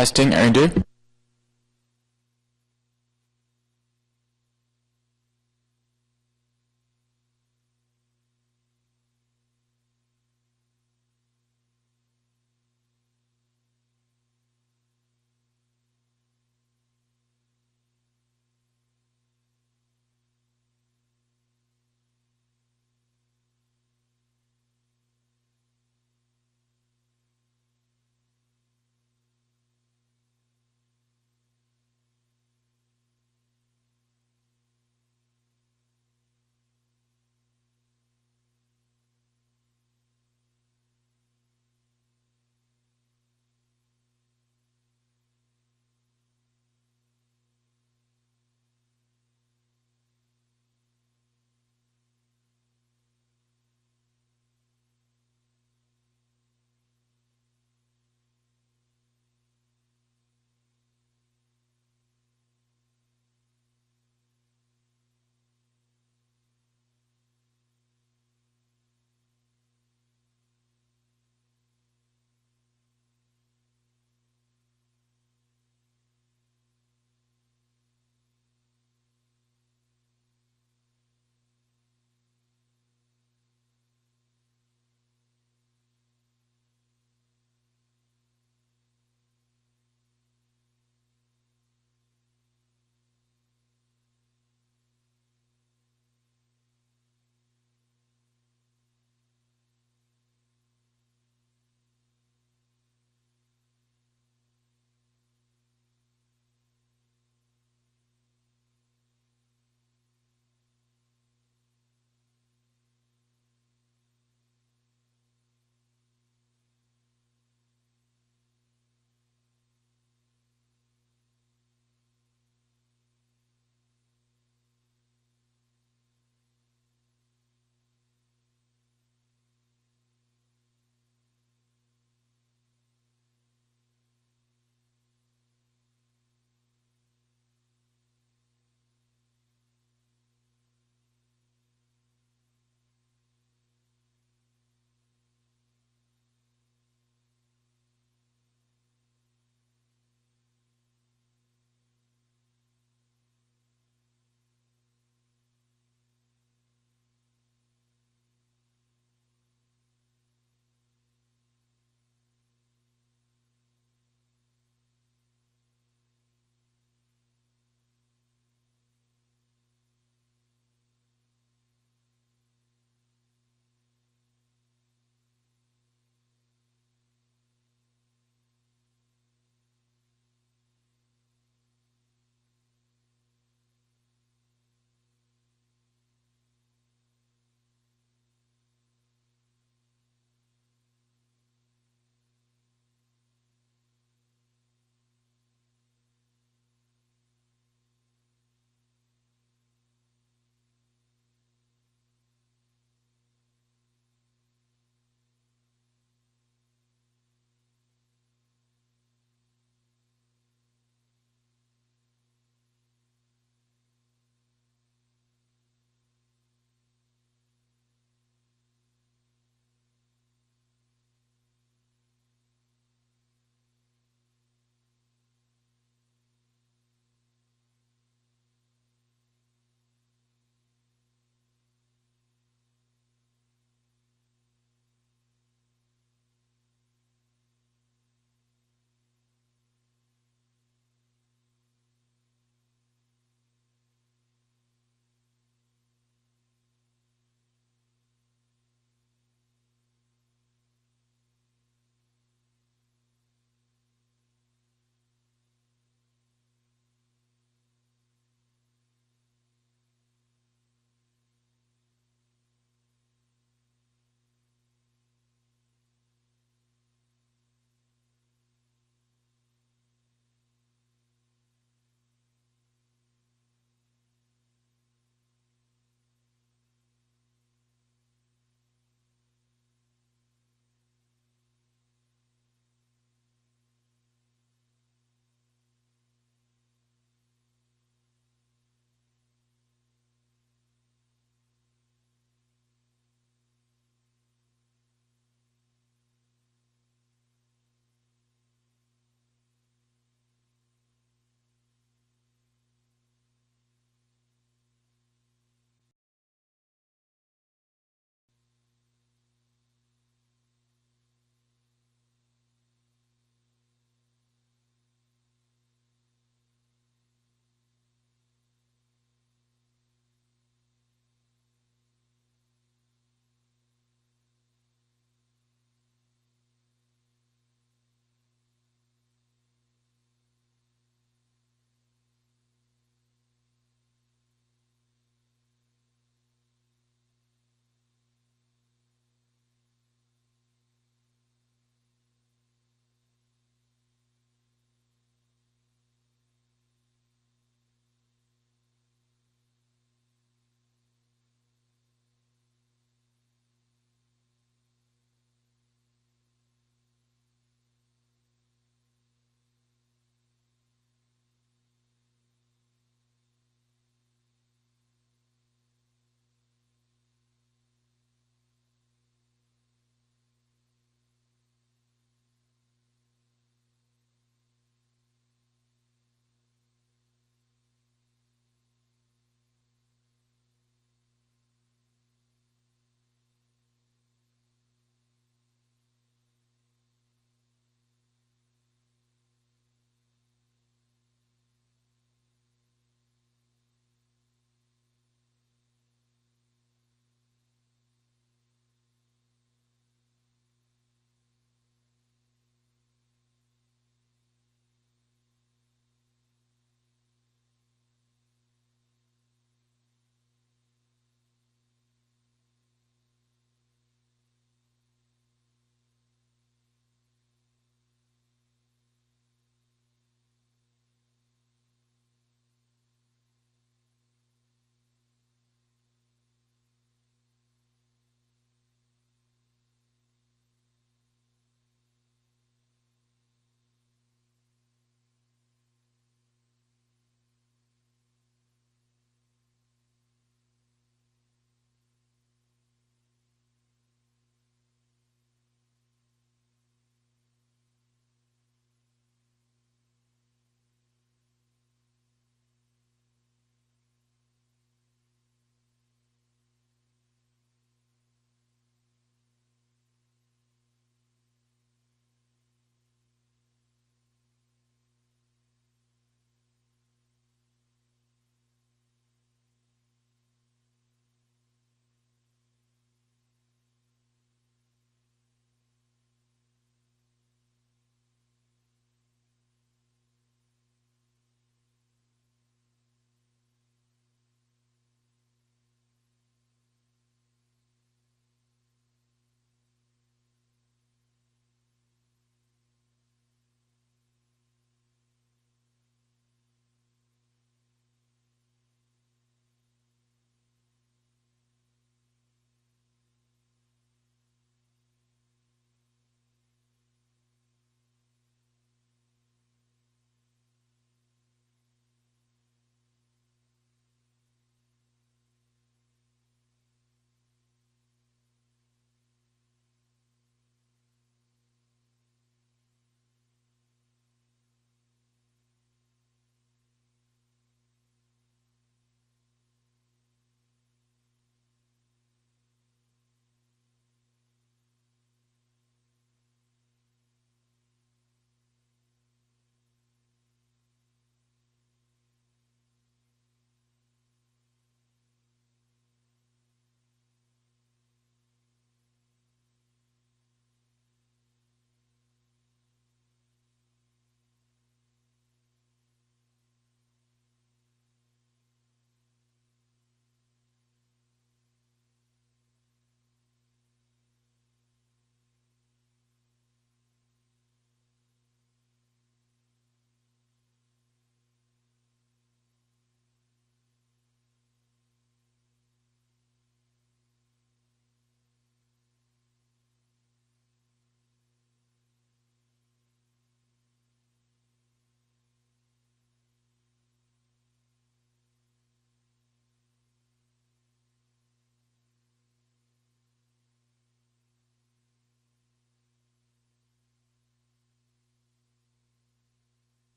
Testing, un, deux.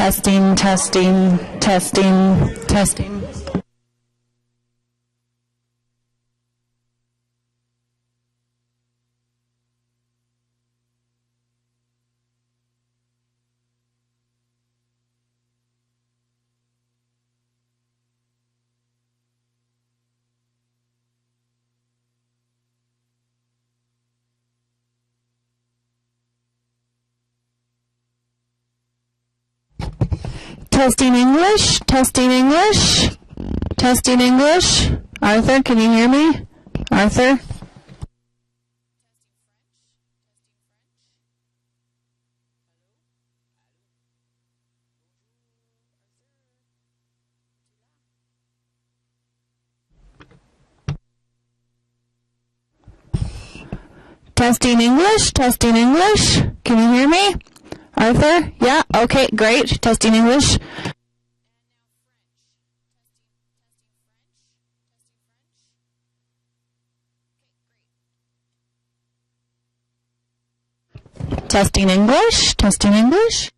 Testing, testing, testing, testing. Testing English, testing English, testing English. Arthur, can you hear me? Arthur? Testing English, testing English. Can you hear me? Arthur? Yeah? Okay, great. Testing English. Testing English, testing English.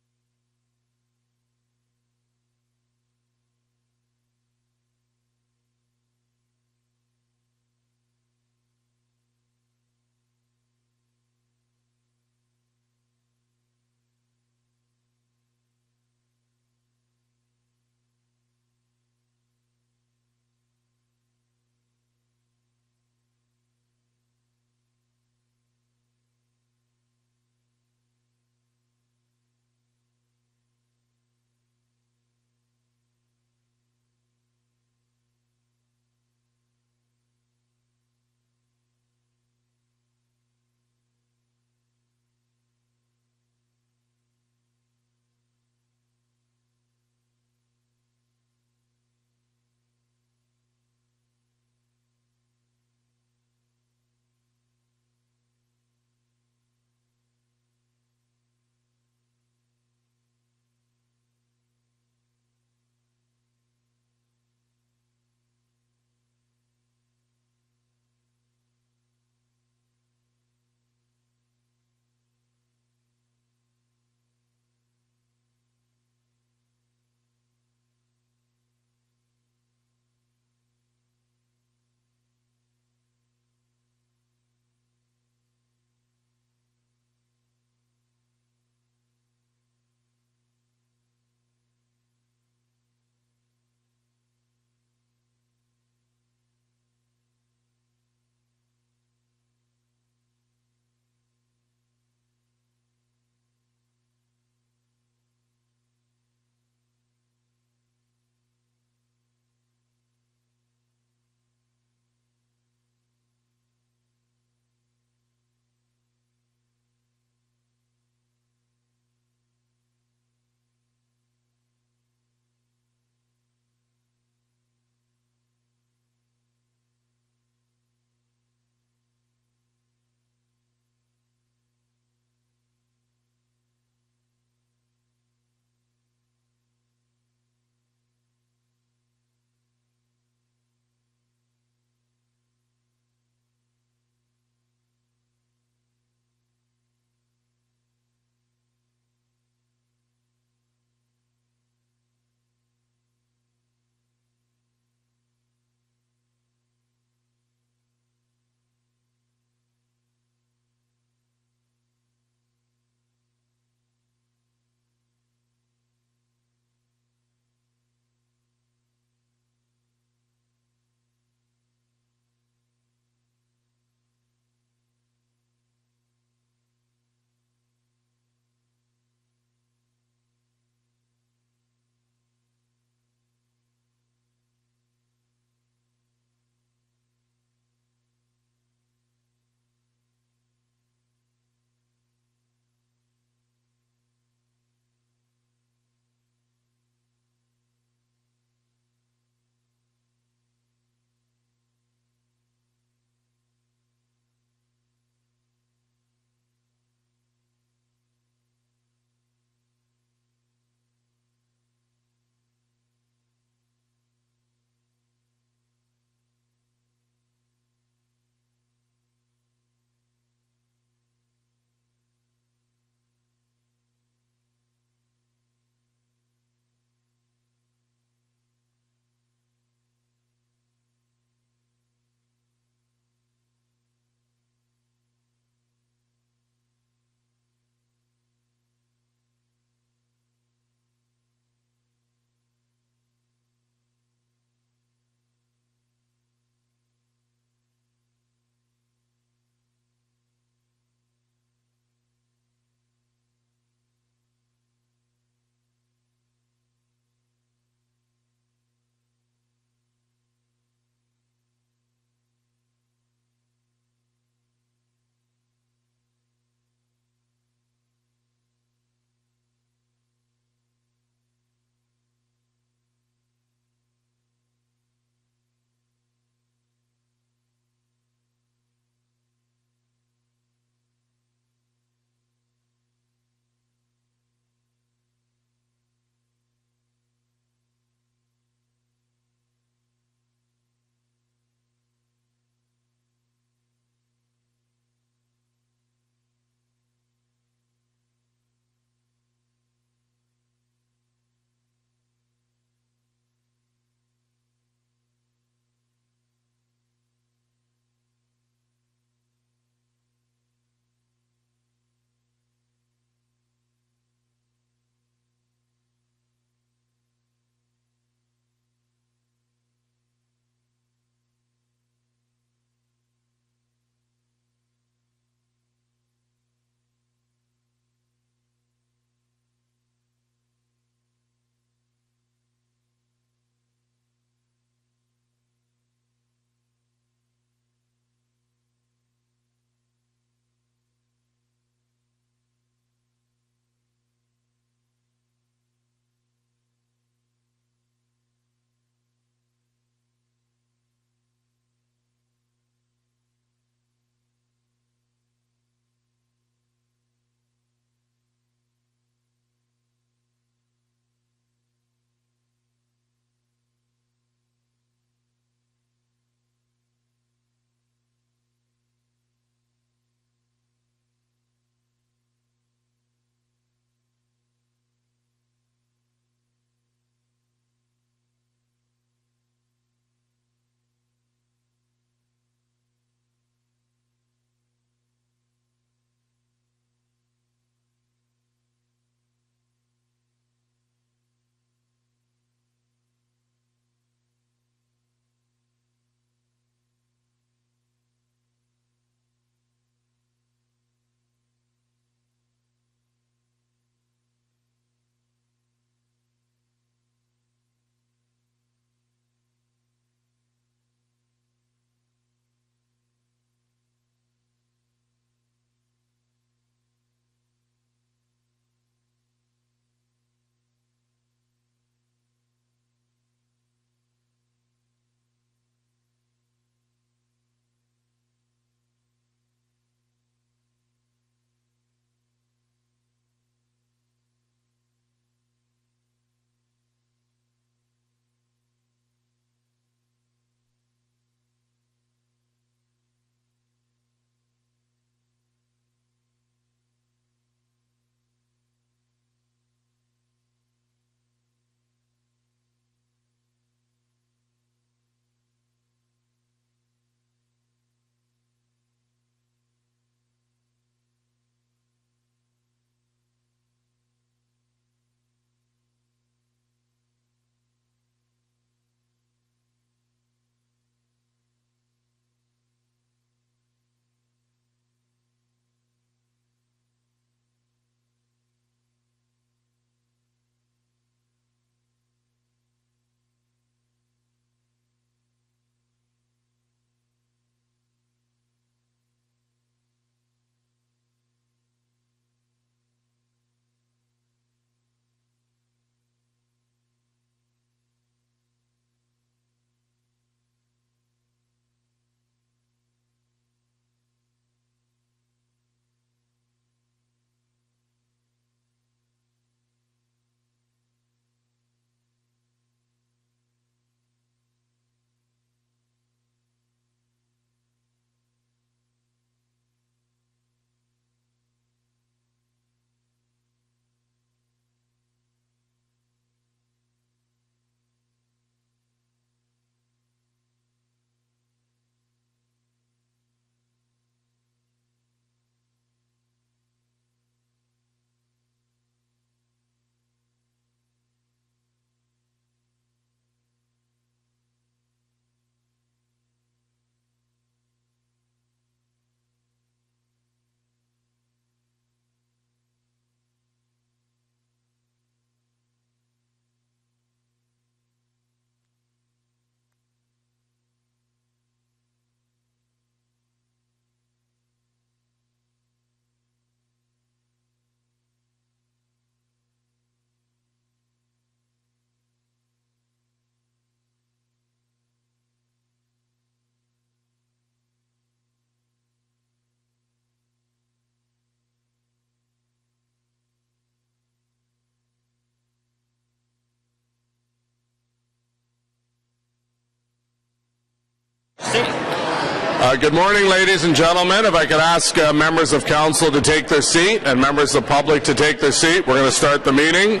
Good morning, ladies and gentlemen. If I could ask members of council to take their seat and members of the public to take their seat, we're going to start the meeting.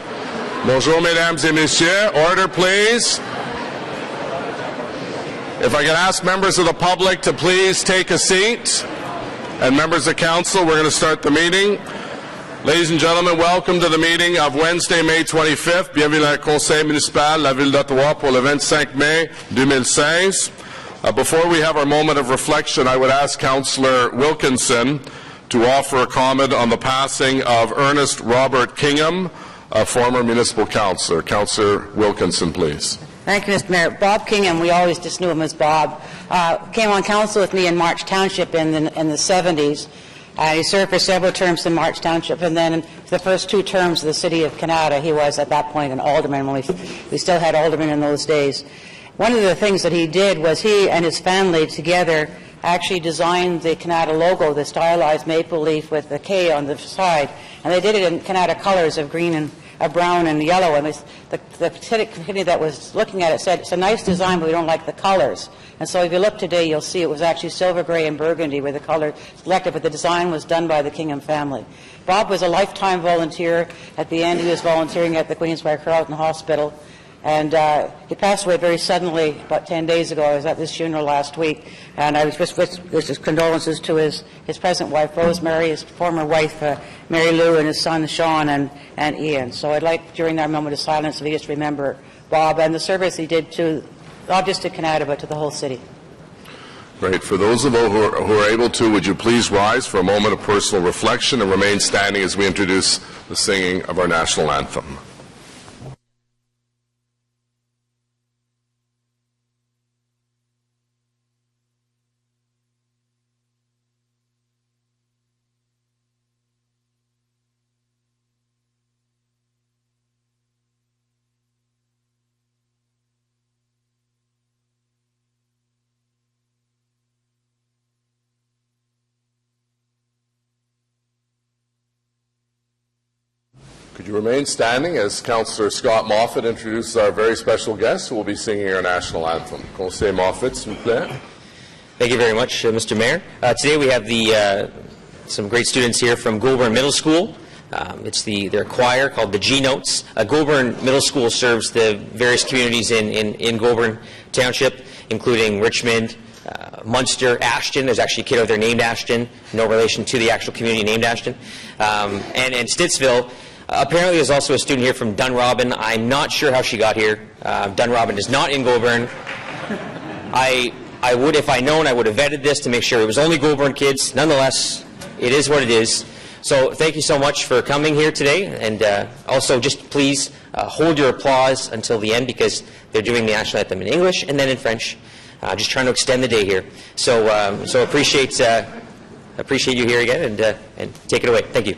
Bonjour, mesdames et messieurs. Order, please. If I could ask members of the public to please take a seat, and members of council, we're going to start the meeting. Ladies and gentlemen, welcome to the meeting of Wednesday, May 25th. Bienvenue au Conseil municipal de la Ville d'Ottawa pour le 25 mai 2016. Before we have our moment of reflection, I would ask Councillor Wilkinson to offer a comment on the passing of Ernest Robert Kingham, a former municipal councillor. Councillor Wilkinson, please. Thank you, Mr. Mayor. Bob Kingham, we always just knew him as Bob, came on council with me in March Township in the 70s. He served for several terms in March Township, and then the first 2 terms of the city of Canada, he was at that point an alderman when we still had aldermen in those days. One of the things that he did was he and his family together actually designed the Canada logo, the stylized maple leaf with the K on the side, and they did it in Canada colors of green and brown and yellow. And the committee that was looking at it said, it's a nice design, but we don't like the colors. And so if you look today, you'll see it was actually silver gray and burgundy where the color selected, but the design was done by the Kingham family. Bob was a lifetime volunteer. At the end, he was volunteering at the Queensway Carleton Hospital. And he passed away very suddenly about 10 days ago. I was at this funeral last week, and I was just with his condolences to his present wife, Rosemary, his former wife, Mary Lou, and his son, Sean and Ian. So I'd like, during our moment of silence, to just remember Bob and the service he did to, not just to Canada, but to the whole city. Great. For those of you who are able to, would you please rise for a moment of personal reflection and remain standing as we introduce the singing of our national anthem. Could you remain standing as Councillor Scott Moffat introduces our very special guest who will be singing our national anthem. Conseiller Moffat, s'il vous plaît. Thank you very much, Mr. Mayor. Today we have some great students here from Goulburn Middle School. It's their choir called the G-Notes. Goulburn Middle School serves the various communities in Goulburn Township, including Richmond, Munster, Ashton. There's actually a kid out there named Ashton, no relation to the actual community named Ashton, and Stittsville. Apparently there's also a student here from Dunrobin. I'm not sure how she got here. Dunrobin is not in Goulburn. I would, if I'd known, I would have vetted this to make sure it was only Goulburn kids. Nonetheless, it is what it is. So thank you so much for coming here today, and also just please hold your applause until the end because they're doing the national anthem in English and then in French. Just trying to extend the day here. So appreciate you here again, and take it away. Thank you.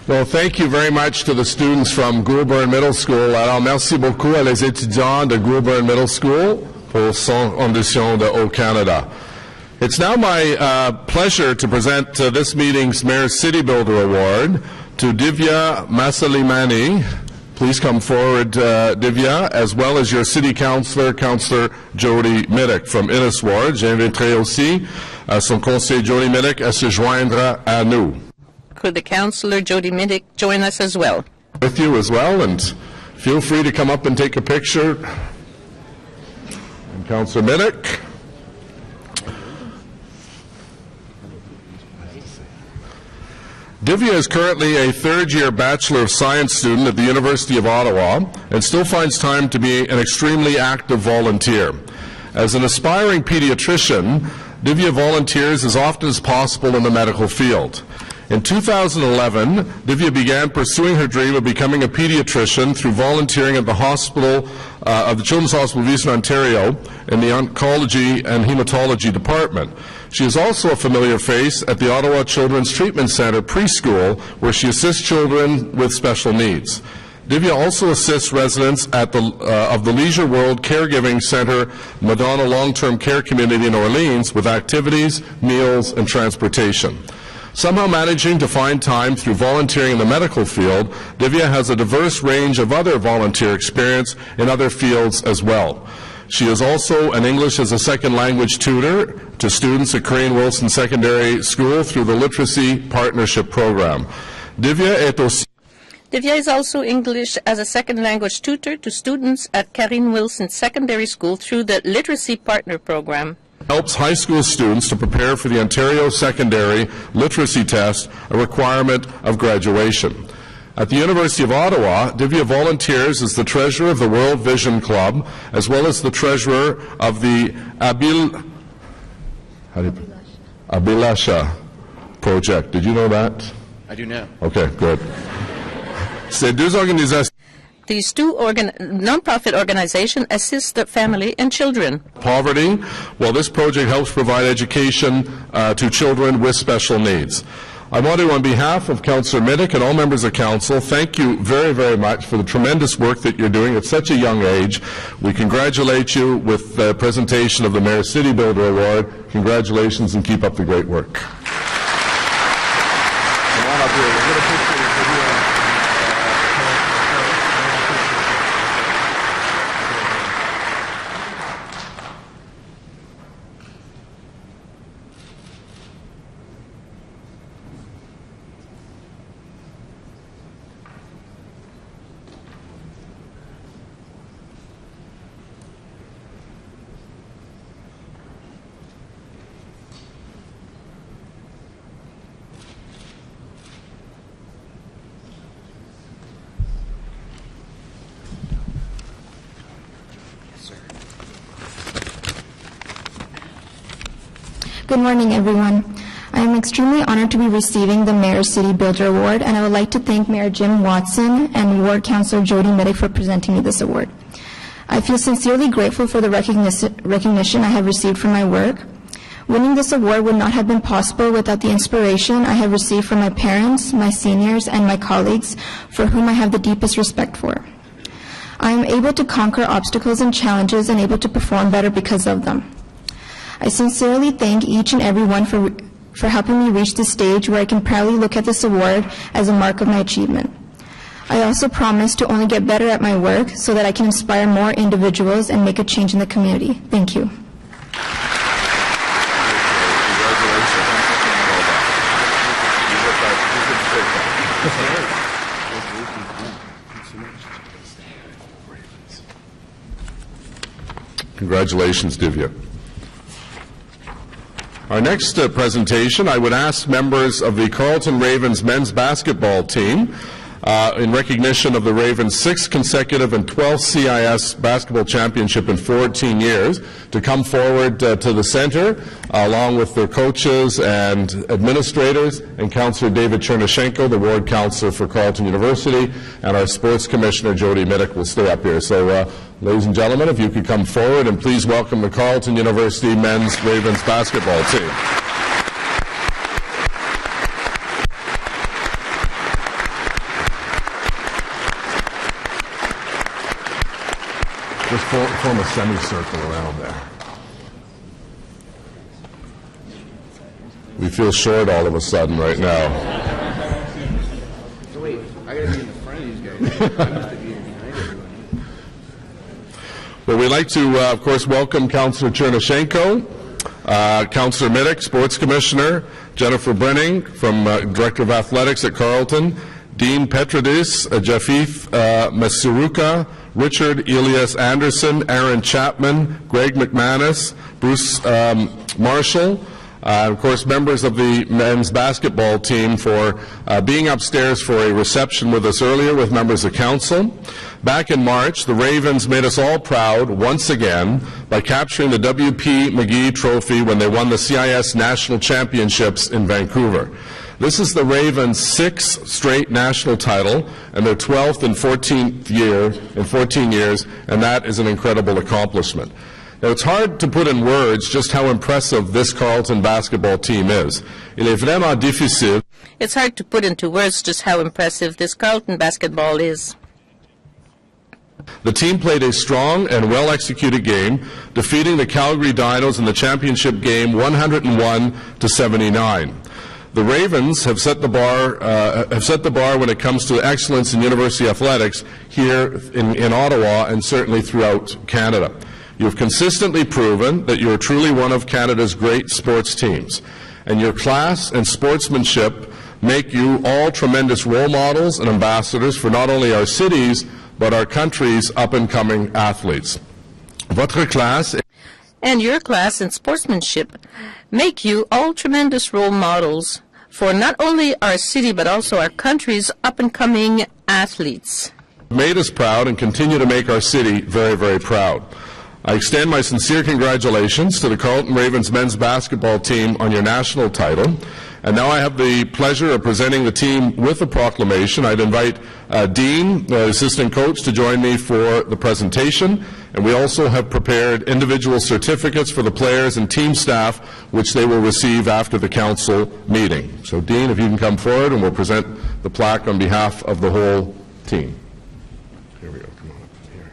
Well, thank you very much to the students from Goulburn Middle School. Alors, merci beaucoup à les étudiants de Goulburn Middle School pour son audition de Haut-Canada. It's now my pleasure to present this meeting's Mayor's City Builder Award to Divya Masalimani. Please come forward, Divya, as well as your City Councillor, Councillor Jody Middick from Innis Ward. J'inviterai aussi son conseiller Jody Middick à se joindre à nous. Could the Councillor Jody Middick join us as well? With you as well, and feel free to come up and take a picture. And Councillor Middick. Divya is currently a third-year Bachelor of Science student at the University of Ottawa and still finds time to be an extremely active volunteer. As an aspiring pediatrician, Divya volunteers as often as possible in the medical field. In 2011, Divya began pursuing her dream of becoming a pediatrician through volunteering at the hospital of the Children's Hospital of Eastern Ontario in the Oncology and Hematology Department. She is also a familiar face at the Ottawa Children's Treatment Centre preschool, where she assists children with special needs. Divya also assists residents at of the Leisure World Caregiving Centre Madonna Long-Term Care Community in Orleans with activities, meals, and transportation. Somehow managing to find time through volunteering in the medical field, Divya has a diverse range of other volunteer experience in other fields as well. She is also an English as a second language tutor to students at Crane Wilson Secondary School through the Literacy Partnership Program. Divya is also English as a second language tutor to students at Crane Wilson Secondary School through the Literacy Partner Program. Helps high school students to prepare for the Ontario Secondary Literacy Test, a requirement of graduation. At the University of Ottawa, Divya volunteers as the treasurer of the World Vision Club, as well as the treasurer of the Abhilasha project. Did you know that? I do now. Okay, good. Ces deux organisations. These two non-profit organizations assist the family and children. Poverty. Well, this project helps provide education to children with special needs. I want to, on behalf of Councillor Middick and all members of Council, thank you very, very much for the tremendous work that you're doing at such a young age. We congratulate you with the presentation of the Mayor's City Builder Award. Congratulations and keep up the great work. Come on up here. We'll get a picture of you. Good morning, everyone. I am extremely honored to be receiving the Mayor's City Builder Award, and I would like to thank Mayor Jim Watson and Ward Councillor Jody Middick for presenting me this award. I feel sincerely grateful for the recognition I have received for my work. Winning this award would not have been possible without the inspiration I have received from my parents, my seniors, and my colleagues, for whom I have the deepest respect for. I am able to conquer obstacles and challenges and able to perform better because of them. I sincerely thank each and every one for helping me reach this stage where I can proudly look at this award as a mark of my achievement. I also promise to only get better at my work so that I can inspire more individuals and make a change in the community. Thank you. Congratulations, Divya. Our next presentation, I would ask members of the Carleton Ravens men's basketball team, in recognition of the Ravens' 6th consecutive and 12th CIS basketball championship in 14 years, to come forward to the center, along with their coaches and administrators, and Councillor David Chernyshenko, the ward councillor for Carleton University, and our sports commissioner, Jody Middick, will stay up here. So, ladies and gentlemen, if you could come forward and please welcome the Carleton University men's Ravens basketball team. form a semicircle around there. We feel short all of a sudden right now. So wait, I gotta be in the front of these guys. I'm used to being behind everyone. Well, we'd like to, of course, welcome Councillor Chernyshenko, Councillor Middick, Sports Commissioner, Jennifer Brenning, from Director of Athletics at Carleton, Dean Petrodis, Jafith Masuruka, Richard Elias Anderson, Aaron Chapman, Greg McManus, Bruce Marshall, of course, members of the men's basketball team for being upstairs for a reception with us earlier with members of council. Back in March, the Ravens made us all proud once again by capturing the W.P. McGee Trophy when they won the CIS National Championships in Vancouver. This is the Ravens' 6th straight national title and their 12th and 14th year in 14 years, and that is an incredible accomplishment. Now, it's hard to put in words just how impressive this Carleton basketball team is. Il est vraiment difficile. It's hard to put into words just how impressive this Carleton basketball is. The team played a strong and well-executed game, defeating the Calgary Dinos in the championship game 101-79. The Ravens have set the bar when it comes to excellence in university athletics here in Ottawa and certainly throughout Canada. You have consistently proven that you are truly one of Canada's great sports teams, and your class and sportsmanship make you all tremendous role models and ambassadors for not only our cities, but our country's up-and-coming athletes. Votre classe And your class and sportsmanship make you all tremendous role models for not only our city, but also our country's up-and-coming athletes. Made us proud and continue to make our city very, very proud. I extend my sincere congratulations to the Carleton Ravens men's basketball team on your national title. And now I have the pleasure of presenting the team with a proclamation. I'd invite Dean, the assistant coach, to join me for the presentation. And we also have prepared individual certificates for the players and team staff, which they will receive after the council meeting. So, Dean, if you can come forward, and we'll present the plaque on behalf of the whole team. Here we go. Come on up here.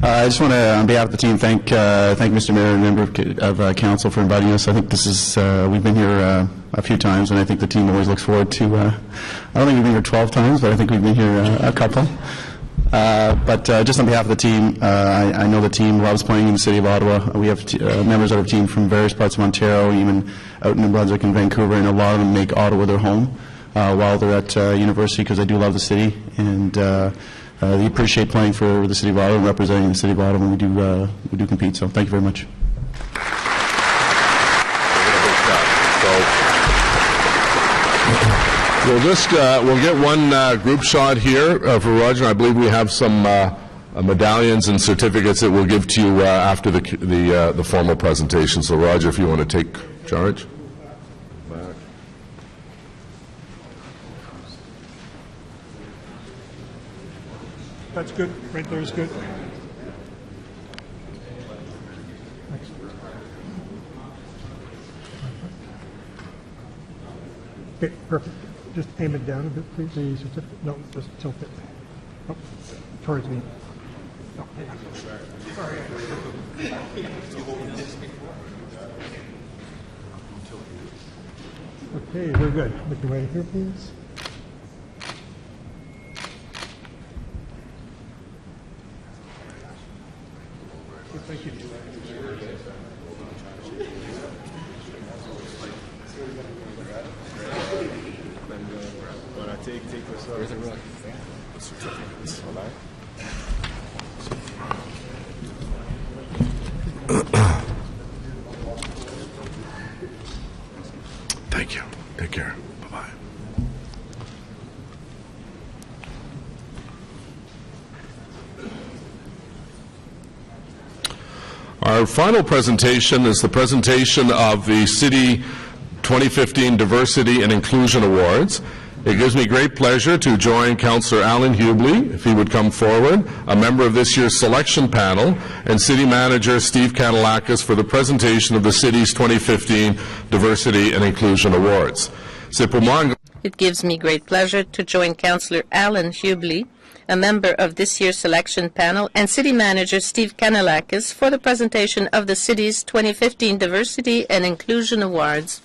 I just want to, on behalf of the team, thank Mr. Mayor and member of council for inviting us. I think this is, we've been here a few times, and I think the team always looks forward to, I don't think we've been here 12 times, but I think we've been here a couple. But just on behalf of the team, I know the team loves playing in the city of Ottawa. We have members of our team from various parts of Ontario, even out in New Brunswick and Vancouver, and a lot of them make Ottawa their home while they're at university, because they do love the city, and they appreciate playing for the city of Ottawa and representing the city of Ottawa when we do compete. So thank you very much. We'll get one group shot here for Roger. I believe we have some medallions and certificates that we'll give to you after the formal presentation. So, Roger, if you want to take charge. That's good. Right there is good. Okay, perfect. Just aim it down a bit, please. The certificate. No, just tilt it. Oh, towards me. No. Sorry. Okay, very good. Looking right here, please. Thank you. When I take this up. Where's the rug? The certificates. Thank you. Take care. Bye-bye. Our final presentation is the presentation of the City 2015 Diversity and Inclusion Awards. It gives me great pleasure to join Councillor Alan Hubley, if he would come forward, a member of this year's selection panel, and City Manager Steve Kanellakis for the presentation of the City's 2015 Diversity and Inclusion Awards. It gives me great pleasure to join Councillor Alan Hubley, a member of this year's selection panel, and City Manager Steve Kanellakis for the presentation of the City's 2015 Diversity and Inclusion Awards.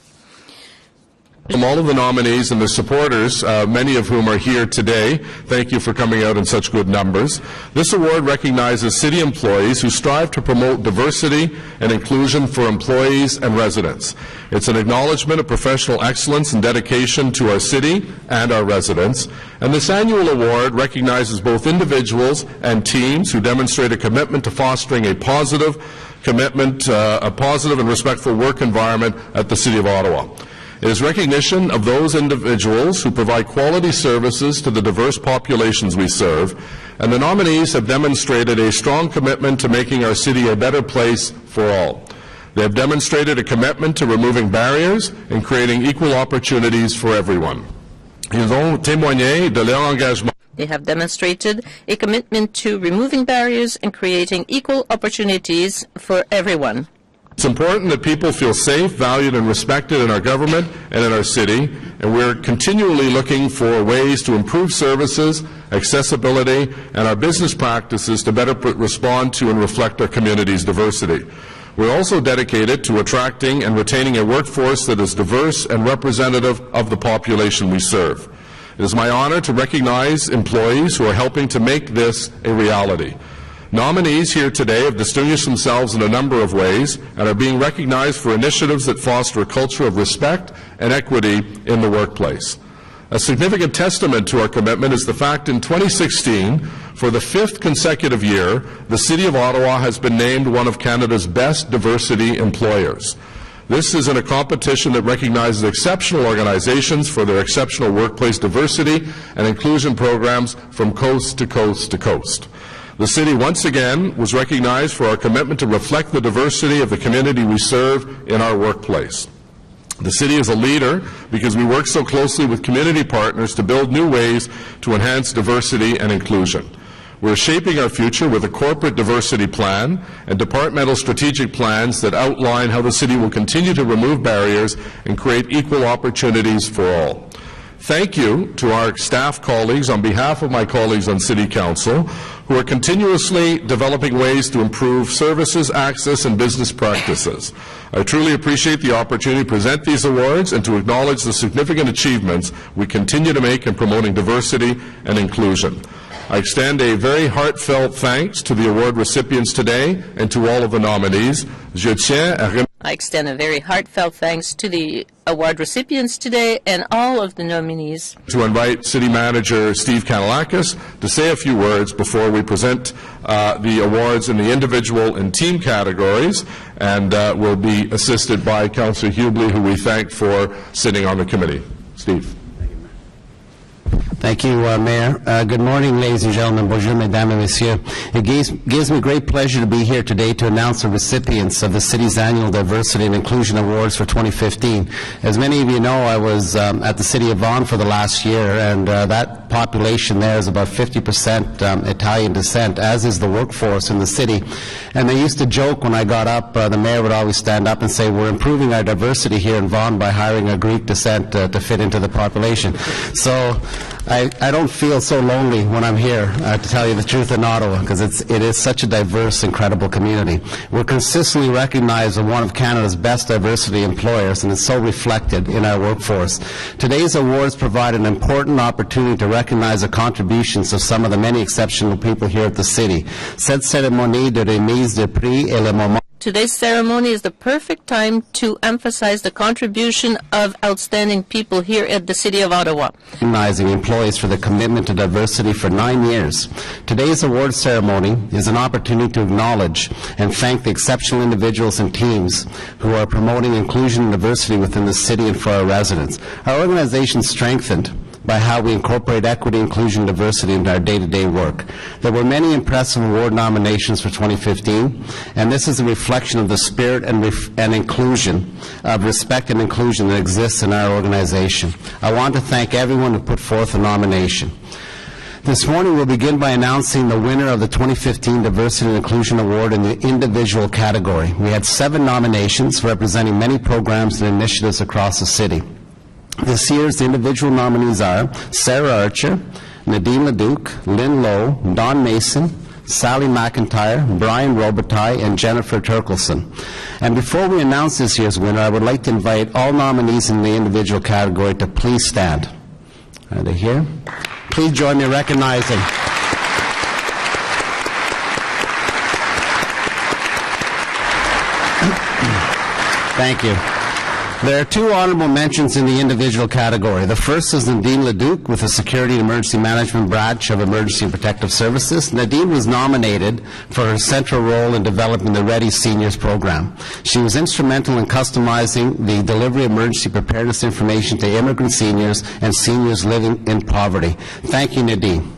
From all of the nominees and their supporters, many of whom are here today, thank you for coming out in such good numbers. This award recognizes city employees who strive to promote diversity and inclusion for employees and residents. It's an acknowledgement of professional excellence and dedication to our city and our residents. And this annual award recognizes both individuals and teams who demonstrate a commitment to fostering a positive and respectful work environment at the City of Ottawa. It is recognition of those individuals who provide quality services to the diverse populations we serve, and the nominees have demonstrated a strong commitment to making our city a better place for all. They have demonstrated a commitment to removing barriers and creating equal opportunities for everyone. Ils ont témoigné de leur engagement. They have demonstrated a commitment to removing barriers and creating equal opportunities for everyone. It's important that people feel safe, valued, and respected in our government and in our city, and we're continually looking for ways to improve services, accessibility, and our business practices to better respond to and reflect our community's diversity. We're also dedicated to attracting and retaining a workforce that is diverse and representative of the population we serve. It is my honor to recognize employees who are helping to make this a reality. Nominees here today have distinguished themselves in a number of ways and are being recognized for initiatives that foster a culture of respect and equity in the workplace. A significant testament to our commitment is the fact in 2016, for the 5th consecutive year, the City of Ottawa has been named one of Canada's best diversity employers. This is in a competition that recognizes exceptional organizations for their exceptional workplace diversity and inclusion programs from coast to coast to coast. The City once again was recognized for our commitment to reflect the diversity of the community we serve in our workplace. The City is a leader because we work so closely with community partners to build new ways to enhance diversity and inclusion. We're shaping our future with a corporate diversity plan and departmental strategic plans that outline how the City will continue to remove barriers and create equal opportunities for all. Thank you to our staff colleagues on behalf of my colleagues on City Council who are continuously developing ways to improve services, access, and business practices. I truly appreciate the opportunity to present these awards and to acknowledge the significant achievements we continue to make in promoting diversity and inclusion. I extend a very heartfelt thanks to the award recipients today and to all of the nominees. I extend a very heartfelt thanks to the award recipients today and all of the nominees. To invite City Manager Steve Kanellakis to say a few words before we present the awards in the individual and team categories, and will be assisted by Councillor Hubley, who we thank for sitting on the committee. Steve. Thank you, Mayor. Good morning, ladies and gentlemen. Bonjour, mesdames et messieurs. It gives me great pleasure to be here today to announce the recipients of the City's annual Diversity and Inclusion Awards for 2015. As many of you know, I was at the City of Vaughan for the last year, and that population there is about 50% Italian descent, as is the workforce in the city. And they used to joke when I got up, the Mayor would always stand up and say, we're improving our diversity here in Vaughan by hiring a Greek descent to fit into the population. So I don't feel so lonely when I'm here, to tell you the truth, in Ottawa, because it is such a diverse, incredible community. We're consistently recognized as one of Canada's best diversity employers, and it's so reflected in our workforce. Today's awards provide an important opportunity to recognize the contributions of some of the many exceptional people here at the City. Cette cérémonie de remise de prix est le moment. Today's ceremony is the perfect time to emphasize the contribution of outstanding people here at the City of Ottawa. Recognizing employees for their commitment to diversity for 9 years. Today's award ceremony is an opportunity to acknowledge and thank the exceptional individuals and teams who are promoting inclusion and diversity within the city and for our residents. Our organization strengthened by how we incorporate equity, inclusion, and diversity into our day-to-day work. There were many impressive award nominations for 2015, and this is a reflection of the spirit and inclusion, of respect and inclusion that exists in our organization. I want to thank everyone who put forth a nomination. This morning we'll begin by announcing the winner of the 2015 Diversity and Inclusion Award in the individual category. We had 7 nominations representing many programs and initiatives across the city. This year's individual nominees are Sarah Archer, Nadine Leduc, Lynn Lowe, Don Mason, Sally McIntyre, Brian Robitaille, and Jennifer Turkelson. And before we announce this year's winner, I would like to invite all nominees in the individual category to please stand. Are they here? Please join me in recognizing. Thank you. There are 2 honorable mentions in the individual category. The first is Nadine Leduc with the Security and Emergency Management Branch of Emergency and Protective Services. Nadine was nominated for her central role in developing the Ready Seniors program. She was instrumental in customizing the delivery of emergency preparedness information to immigrant seniors and seniors living in poverty. Thank you, Nadine.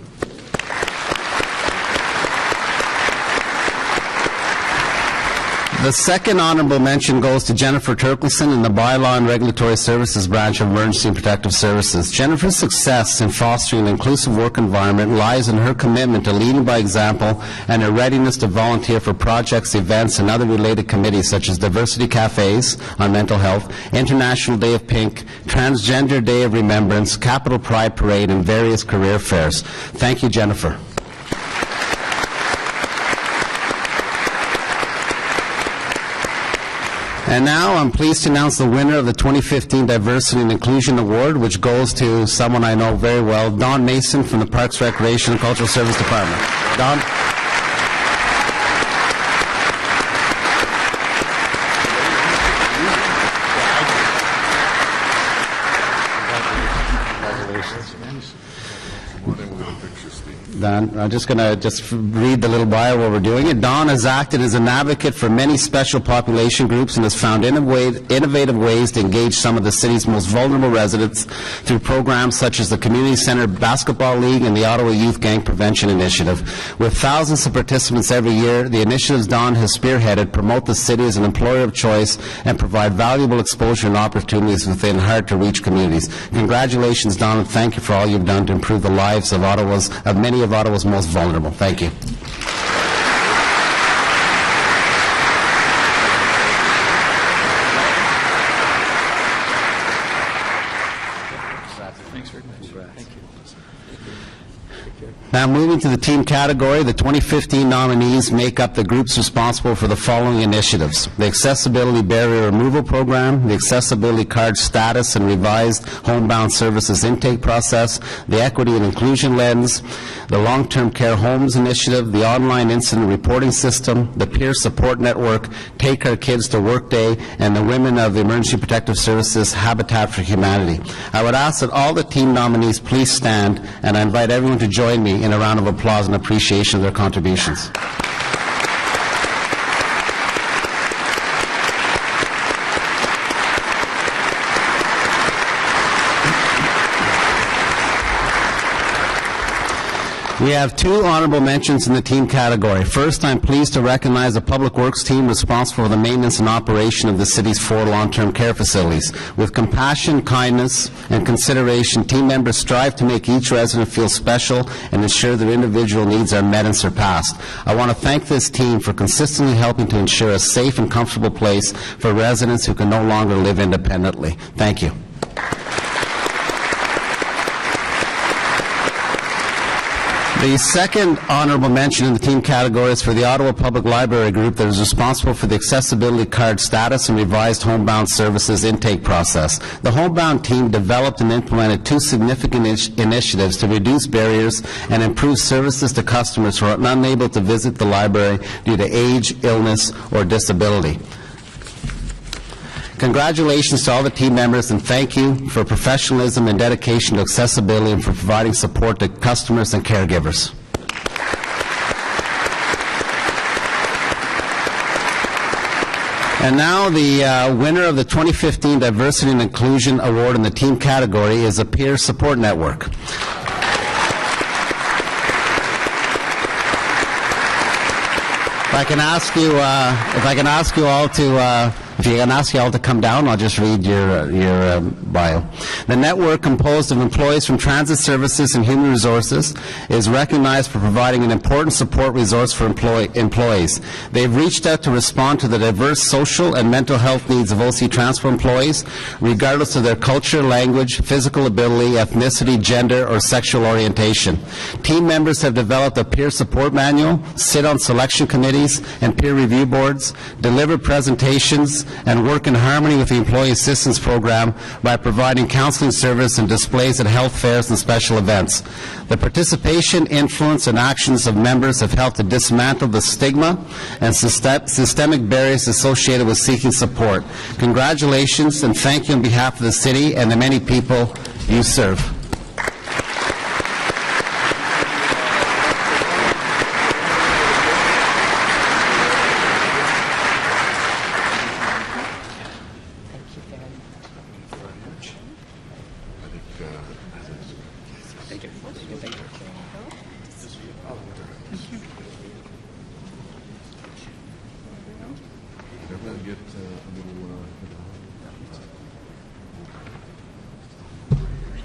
The second honorable mention goes to Jennifer Turkelson in the Bylaw and Regulatory Services Branch of Emergency and Protective Services. Jennifer's success in fostering an inclusive work environment lies in her commitment to leading by example and her readiness to volunteer for projects, events, and other related committees such as Diversity Cafes on mental health, International Day of Pink, Transgender Day of Remembrance, Capital Pride Parade, and various career fairs. Thank you, Jennifer. And now I'm pleased to announce the winner of the 2015 Diversity and Inclusion Award, which goes to someone I know very well, Don Mason from the Parks, Recreation, and Cultural Service Department. Don? Don, I'm just going to read the little bio while we're doing it. Don has acted as an advocate for many special population groups and has found innovative ways to engage some of the city's most vulnerable residents through programs such as the Community Center Basketball League and the Ottawa Youth Gang Prevention Initiative. With thousands of participants every year, the initiatives Don has spearheaded promote the city as an employer of choice and provide valuable exposure and opportunities within hard-to-reach communities. Congratulations, Don, and thank you for all you've done to improve the lives of many of Ottawa's most vulnerable. Thank you. Now moving to the team category, the 2015 nominees make up the groups responsible for the following initiatives: the Accessibility Barrier Removal Program, the Accessibility Card Status and Revised Homebound Services Intake Process, the Equity and Inclusion Lens, the Long-Term Care Homes Initiative, the Online Incident Reporting System, the Peer Support Network, Take Our Kids to Work Day, and the Women of the Emergency Protective Services Habitat for Humanity. I would ask that all the team nominees please stand, and I invite everyone to join me in a round of applause and appreciation of their contributions. We have 2 honorable mentions in the team category. First, I'm pleased to recognize the Public Works team responsible for the maintenance and operation of the city's 4 long-term care facilities. With compassion, kindness, and consideration, team members strive to make each resident feel special and ensure their individual needs are met and surpassed. I want to thank this team for consistently helping to ensure a safe and comfortable place for residents who can no longer live independently. Thank you. The second honorable mention in the team category is for the Ottawa Public Library Group that is responsible for the Accessibility Card Status and Revised Homebound Services Intake Process. The Homebound team developed and implemented 2 significant initiatives to reduce barriers and improve services to customers who are unable to visit the library due to age, illness, or disability. Congratulations to all the team members, and thank you for professionalism and dedication to accessibility and for providing support to customers and caregivers. And now the winner of the 2015 Diversity and Inclusion Award in the team category is a Peer Support Network. If I can ask you all to come down, I'll just read your bio. The network, composed of employees from Transit Services and Human Resources, is recognized for providing an important support resource for employees. They've reached out to respond to the diverse social and mental health needs of OC Transport employees, regardless of their culture, language, physical ability, ethnicity, gender, or sexual orientation. Team members have developed a peer support manual, sit on selection committees and peer review boards, deliver presentations, and work in harmony with the Employee Assistance Program by providing counseling service and displays at health fairs and special events. The participation, influence, and actions of members have helped to dismantle the stigma and systemic barriers associated with seeking support. Congratulations and thank you on behalf of the city and the many people you serve.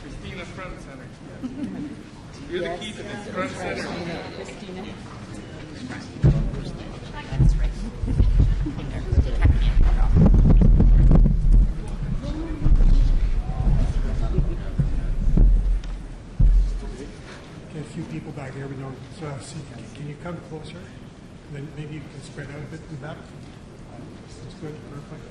Christina front center. You're the key to this front center. Christina. Okay, a few people back here. We don't see. Can you come closer? Then maybe you can spread out a bit in the back. That's good. Perfect.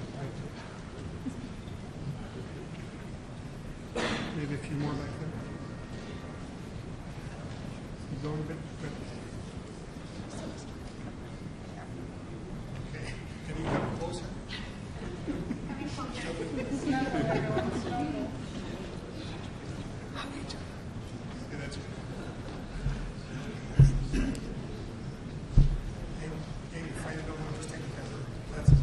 Maybe a few more back there. Keep going a bit. Good. Okay. Can you come closer? Yeah, that's good. Maybe find it over. Just take a picture. That's it.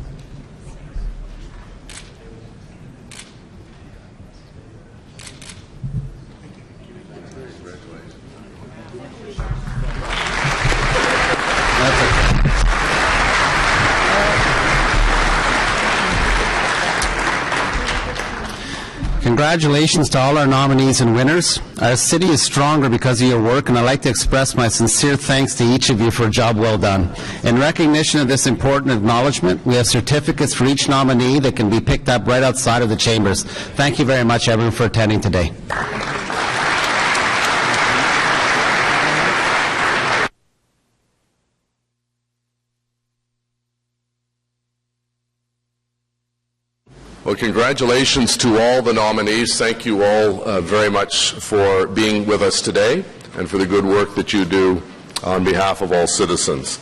Congratulations to all our nominees and winners. Our city is stronger because of your work, and I'd like to express my sincere thanks to each of you for a job well done. In recognition of this important acknowledgement, we have certificates for each nominee that can be picked up right outside of the chambers. Thank you very much, everyone, for attending today. Well, congratulations to all the nominees. Thank you all very much for being with us today and for the good work that you do on behalf of all citizens.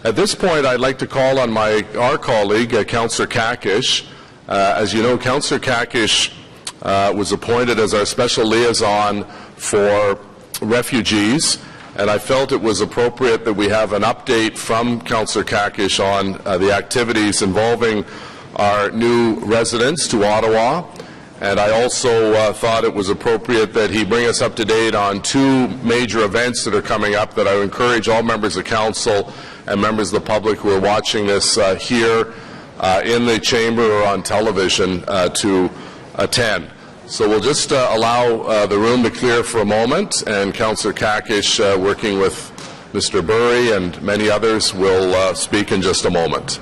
At this point, I'd like to call on our colleague, Councillor Kakish. As you know, Councillor Kakish was appointed as our special liaison for refugees, and I felt it was appropriate that we have an update from Councillor Kakish on the activities involving our new residents to Ottawa, and I also thought it was appropriate that he bring us up to date on two major events that are coming up that I would encourage all members of council and members of the public who are watching this here in the chamber or on television to attend. So we'll just allow the room to clear for a moment, and Councillor Kakish, working with Mr. Burry and many others, will speak in just a moment.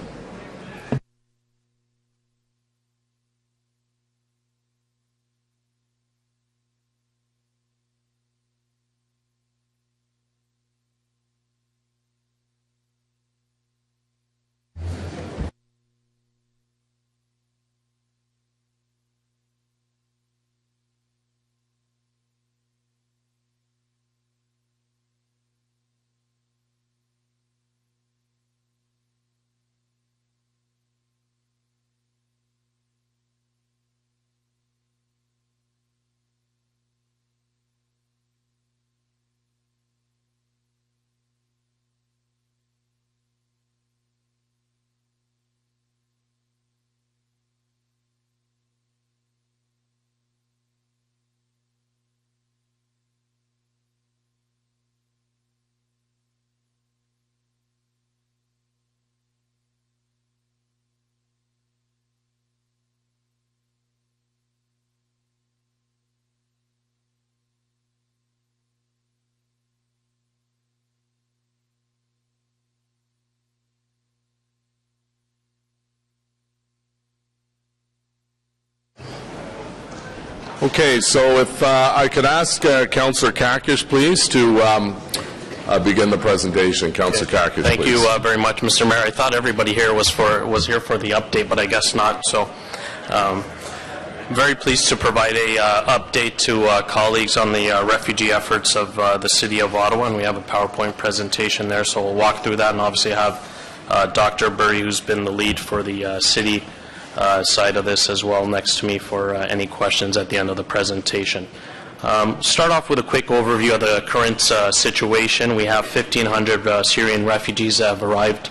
Okay, so if I could ask Councillor Kakish, please, to begin the presentation. Councillor Kakish, Thank please. you very much, Mr. Mayor. I thought everybody here was here for the update, but I guess not. So, very pleased to provide a update to colleagues on the refugee efforts of the City of Ottawa, and we have a PowerPoint presentation there. So we'll walk through that, and obviously have Dr. Burry, who's been the lead for the city side of this as well, next to me for any questions at the end of the presentation. Start off with a quick overview of the current situation. We have 1,500 Syrian refugees that have arrived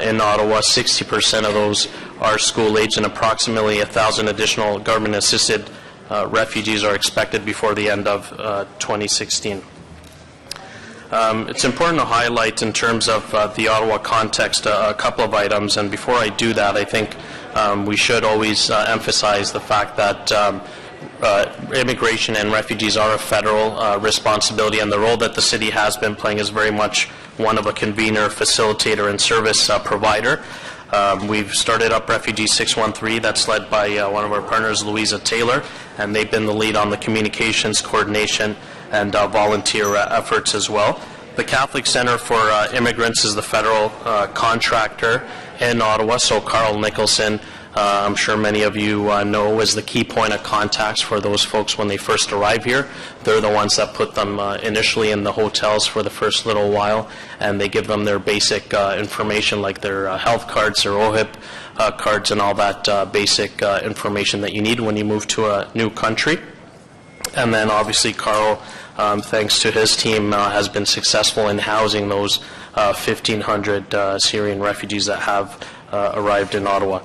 in Ottawa. 60% of those are school-aged, and approximately 1,000 additional government-assisted refugees are expected before the end of 2016. It's important to highlight, in terms of the Ottawa context, a couple of items, and before I do that, I think we should always emphasize the fact that immigration and refugees are a federal responsibility, and the role that the city has been playing is very much one of a convener, facilitator, and service provider. We've started up Refugee 613, that's led by one of our partners, Louisa Taylor, and they've been the lead on the communications, coordination, and volunteer efforts as well. The Catholic Centre for Immigrants is the federal contractor in Ottawa, so Carl Nicholson, I'm sure many of you know, is the key point of contacts for those folks when they first arrive here. They're the ones that put them initially in the hotels for the first little while, and they give them their basic information, like their health cards, their OHIP cards, and all that basic information that you need when you move to a new country. And then obviously Carl, thanks to his team, has been successful in housing those 1,500 Syrian refugees that have arrived in Ottawa.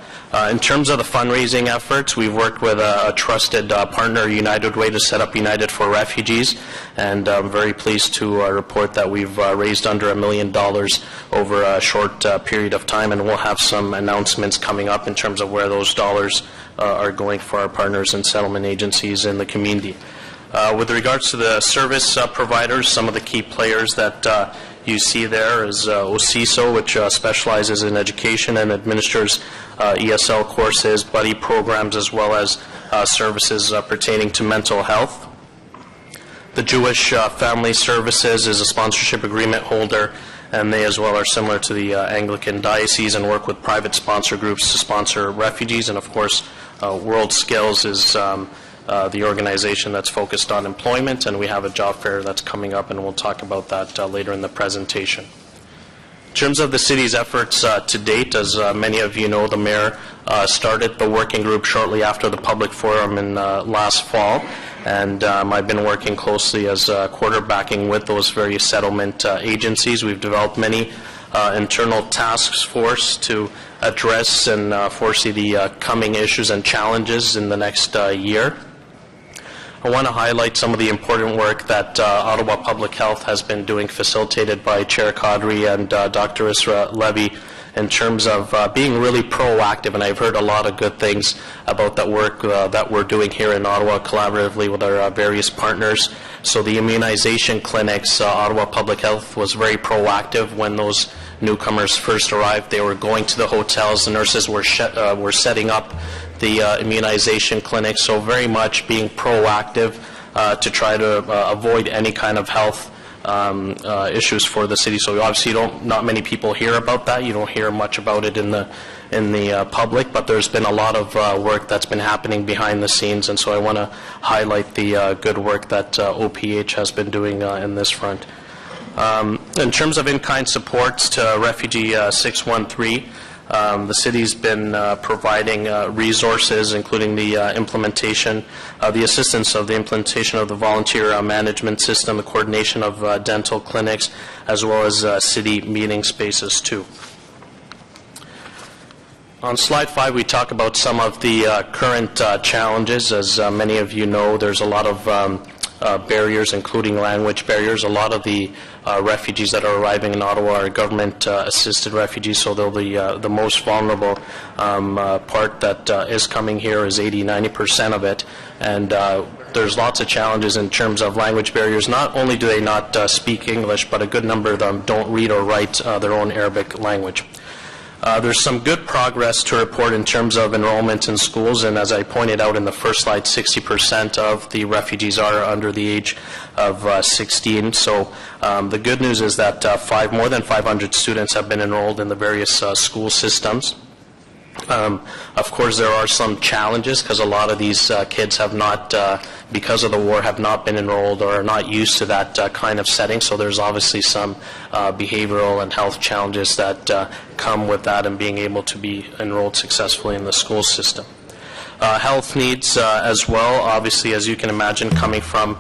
In terms of the fundraising efforts, we've worked with a trusted partner, United Way, to set up United for Refugees, and I'm very pleased to report that we've raised under $1 million over a short period of time, and we'll have some announcements coming up in terms of where those dollars are going for our partners and settlement agencies in the community. With regards to the service providers, some of the key players that you see there is OCISO, which specializes in education and administers ESL courses, buddy programs, as well as services pertaining to mental health. The Jewish Family Services is a sponsorship agreement holder, and they as well are similar to the Anglican Diocese and work with private sponsor groups to sponsor refugees. And of course, World Skills is the organization that's focused on employment, and we have a job fair that's coming up, and we'll talk about that later in the presentation. In terms of the city's efforts to date, as many of you know, the mayor started the working group shortly after the public forum in last fall, and I've been working closely as quarterbacking with those various settlement agencies. We've developed many internal task force to address and foresee the coming issues and challenges in the next year. I want to highlight some of the important work that Ottawa Public Health has been doing, facilitated by Chair Kadri and Dr. Isra Levy, in terms of being really proactive, and I've heard a lot of good things about that work that we're doing here in Ottawa collaboratively with our various partners. So the immunization clinics, Ottawa Public Health was very proactive when those newcomers first arrived. They were going to the hotels, the nurses were setting up the immunization clinics, so very much being proactive to try to avoid any kind of health issues for the city. So obviously not many people hear about that. You don't hear much about it in the public, but there's been a lot of work that's been happening behind the scenes, and so I want to highlight the good work that OPH has been doing in this front. In terms of in-kind supports to Refugee 613, the city's been providing resources, including the implementation, the assistance of the implementation of the volunteer management system, the coordination of dental clinics, as well as city meeting spaces too. On slide 5, we talk about some of the current challenges. As many of you know, there's a lot of barriers, including language barriers. A lot of the refugees that are arriving in Ottawa are government-assisted refugees, so they'll be the most vulnerable part that is coming here is 80–90% of it. And there's lots of challenges in terms of language barriers. Not only do they not speak English, but a good number of them don't read or write their own Arabic language. There's some good progress to report in terms of enrollment in schools, and as I pointed out in the first slide, 60% of the refugees are under the age of 16. So the good news is that more than 500 students have been enrolled in the various school systems. Of course, there are some challenges because a lot of these kids have not, because of the war, have not been enrolled or are not used to that kind of setting. So there's obviously some behavioral and health challenges that come with that and being able to be enrolled successfully in the school system. Health needs as well, obviously, as you can imagine, coming from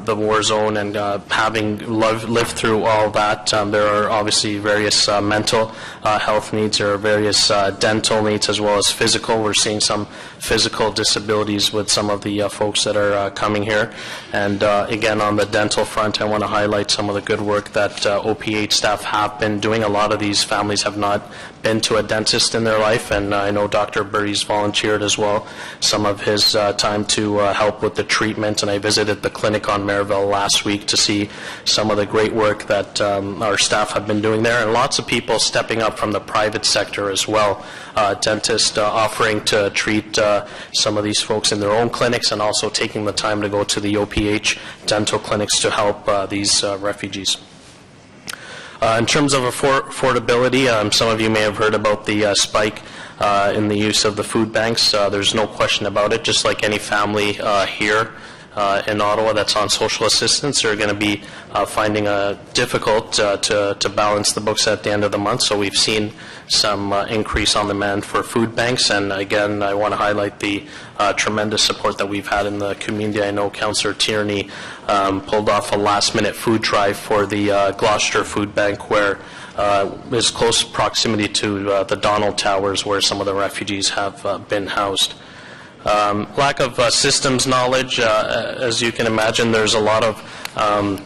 the war zone and having lived through all that, there are obviously various mental health needs, there are various dental needs as well as physical. We're seeing some physical disabilities with some of the folks that are coming here. And again, on the dental front, I want to highlight some of the good work that OPH staff have been doing. A lot of these families have not been to a dentist in their life, and I know Dr. Burry's volunteered as well some of his time to help with the treatment, and I visited the clinic on Maryville last week to see some of the great work that our staff have been doing there, and lots of people stepping up from the private sector as well. Dentists offering to treat some of these folks in their own clinics and also taking the time to go to the OPH dental clinics to help these refugees. In terms of affordability, some of you may have heard about the spike in the use of the food banks. There's no question about it. Just like any family here in Ottawa that's on social assistance are going to be finding it difficult to balance the books at the end of the month. So we've seen some increase on demand for food banks. And again, I want to highlight the tremendous support that we've had in the community. I know Councillor Tierney pulled off a last-minute food drive for the Gloucester Food Bank, where is close proximity to the Donald Towers, where some of the refugees have been housed. Lack of systems knowledge, as you can imagine, there's a lot of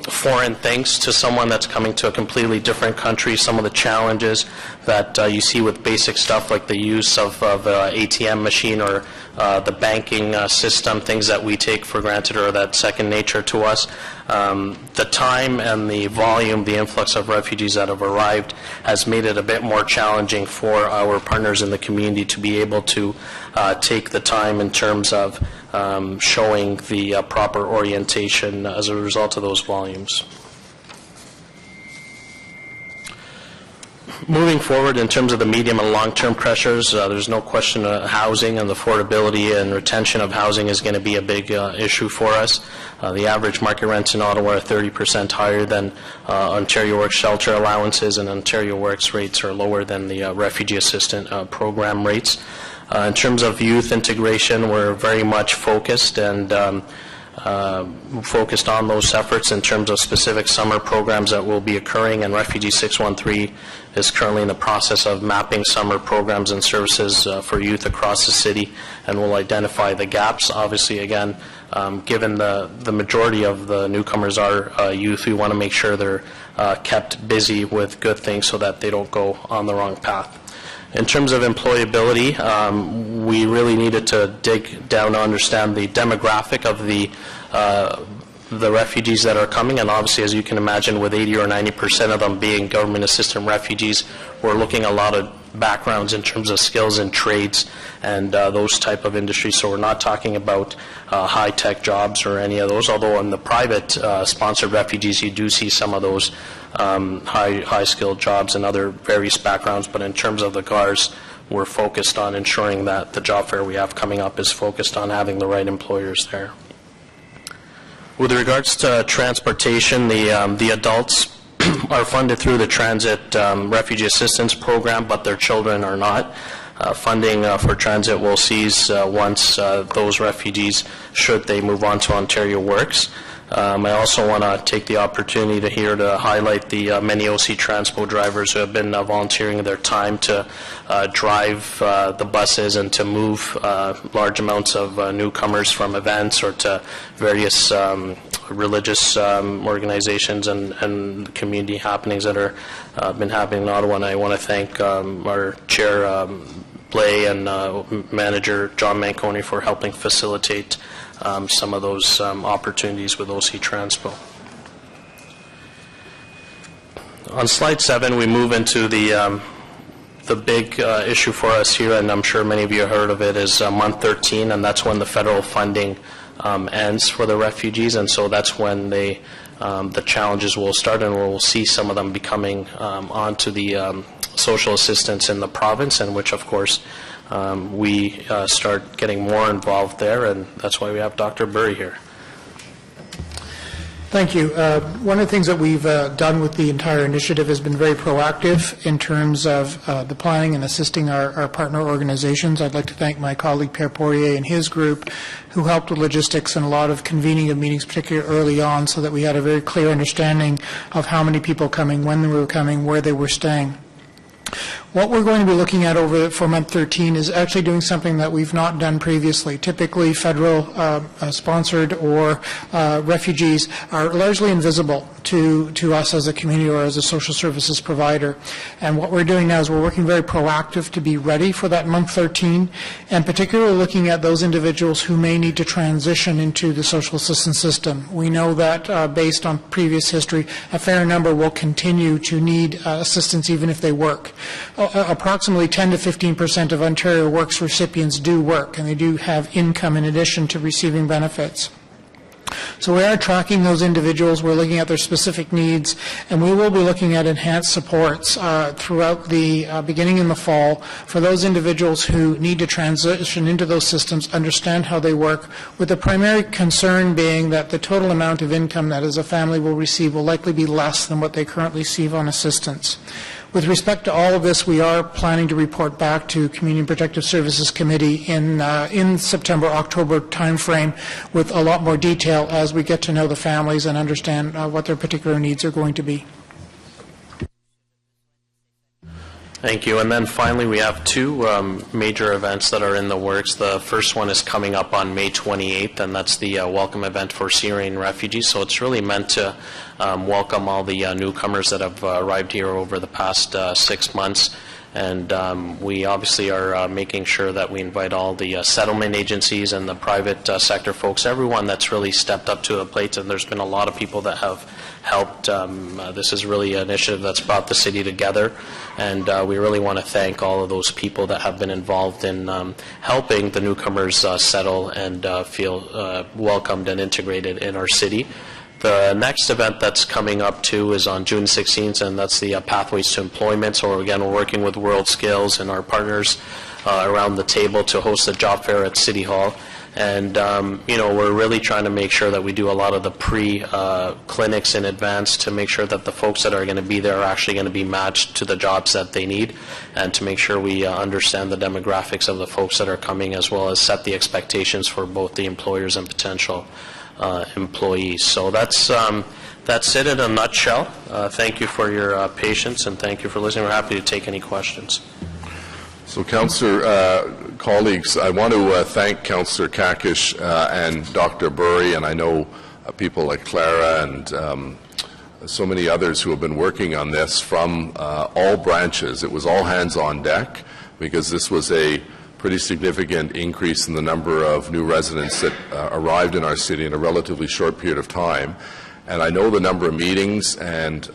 foreign things to someone that's coming to a completely different country. Some of the challenges that you see with basic stuff like the use of ATM machine or the banking system, things that we take for granted or that second nature to us. The time and the volume, the influx of refugees that have arrived has made it a bit more challenging for our partners in the community to be able to take the time in terms of showing the proper orientation as a result of those volumes. Moving forward in terms of the medium and long-term pressures, there's no question housing and the affordability and retention of housing is going to be a big issue for us. The average market rents in Ottawa are 30% higher than Ontario Works shelter allowances, and Ontario Works rates are lower than the Refugee Assistance Program rates. In terms of youth integration, we're very much focused and focused on those efforts in terms of specific summer programs that will be occurring, and Refugee 613 is currently in the process of mapping summer programs and services for youth across the city, and will identify the gaps. Obviously, again, given the majority of the newcomers are youth, we want to make sure they're kept busy with good things so that they don't go on the wrong path. In terms of employability, we really needed to dig down to understand the demographic of the refugees that are coming, and obviously, as you can imagine, with 80 or 90% of them being government assistant refugees, we're looking at a lot of backgrounds in terms of skills and trades and those type of industries. So we're not talking about high-tech jobs or any of those, although in the private sponsored refugees you do see some of those high-skilled jobs and other various backgrounds. But in terms of the GARs, we're focused on ensuring that the job fair we have coming up is focused on having the right employers there. With regards to transportation, the adults are funded through the Transit Refugee Assistance Program, but their children are not. Funding for transit will cease once those refugees, should they move on to Ontario Works. I also want to take the opportunity to highlight the many OC Transpo drivers who have been volunteering their time to drive the buses and to move large amounts of newcomers from events or to various religious organizations and community happenings that are been happening in Ottawa. And I want to thank our chair, Blay, and manager, John Manconi, for helping facilitate some of those opportunities with OC Transpo. On slide 7, we move into the the big issue for us here, and I'm sure many of you have heard of it, is month 13, and that's when the federal funding ends for the refugees, and so that's when the challenges will start, and we'll see some of them becoming onto the social assistance in the province, and which, of course, we start getting more involved there, and that's why we have Dr. Burry here. Thank you. One of the things that we've done with the entire initiative has been very proactive in terms of the planning and assisting our partner organizations. I'd like to thank my colleague Pierre Poirier and his group, who helped with logistics and a lot of convening of meetings, particularly early on, so that we had a very clear understanding of how many people coming, when they were coming, where they were staying. What we're going to be looking at for month 13 is actually doing something that we've not done previously. Typically, federal sponsored or refugees are largely invisible to us as a community or as a social services provider. And what we're doing now is we're working very proactive to be ready for that month 13, and particularly looking at those individuals who may need to transition into the social assistance system. We know that based on previous history, a fair number will continue to need assistance even if they work. Approximately 10 to 15% of Ontario Works recipients do work, and they do have income in addition to receiving benefits. So we are tracking those individuals. We're looking at their specific needs, and we will be looking at enhanced supports throughout the beginning in the fall for those individuals who need to transition into those systems, understand how they work, with the primary concern being that the total amount of income that as a family will receive will likely be less than what they currently receive on assistance. With respect to all of this, we are planning to report back to Community and Protective Services Committee in September, October timeframe with a lot more detail as we get to know the families and understand what their particular needs are going to be. Thank you. And then finally, we have two major events that are in the works. The first one is coming up on May 28th, and that's the welcome event for Syrian refugees. So it's really meant to welcome all the newcomers that have arrived here over the past 6 months. And we obviously are making sure that we invite all the settlement agencies and the private sector folks, everyone that's really stepped up to the plate. And there's been a lot of people that have helped. This is really an initiative that's brought the city together, and we really want to thank all of those people that have been involved in helping the newcomers settle and feel welcomed and integrated in our city. The next event that's coming up too is on June 16th, and that's the Pathways to Employment. So again, we're working with World Skills and our partners around the table to host a job fair at City Hall. And, we're really trying to make sure that we do a lot of the pre-clinics in advance to make sure that the folks that are going to be there are actually going to be matched to the jobs that they need, and to make sure we understand the demographics of the folks that are coming, as well as set the expectations for both the employers and potential employees. So that's it in a nutshell. Thank you for your patience, and thank you for listening. We're happy to take any questions. So, Councillor, colleagues, I want to thank Councillor Kakish and Dr. Burry, and I know people like Clara and so many others who have been working on this from all branches. It was all hands on deck, because this was a pretty significant increase in the number of new residents that arrived in our city in a relatively short period of time. And I know the number of meetings and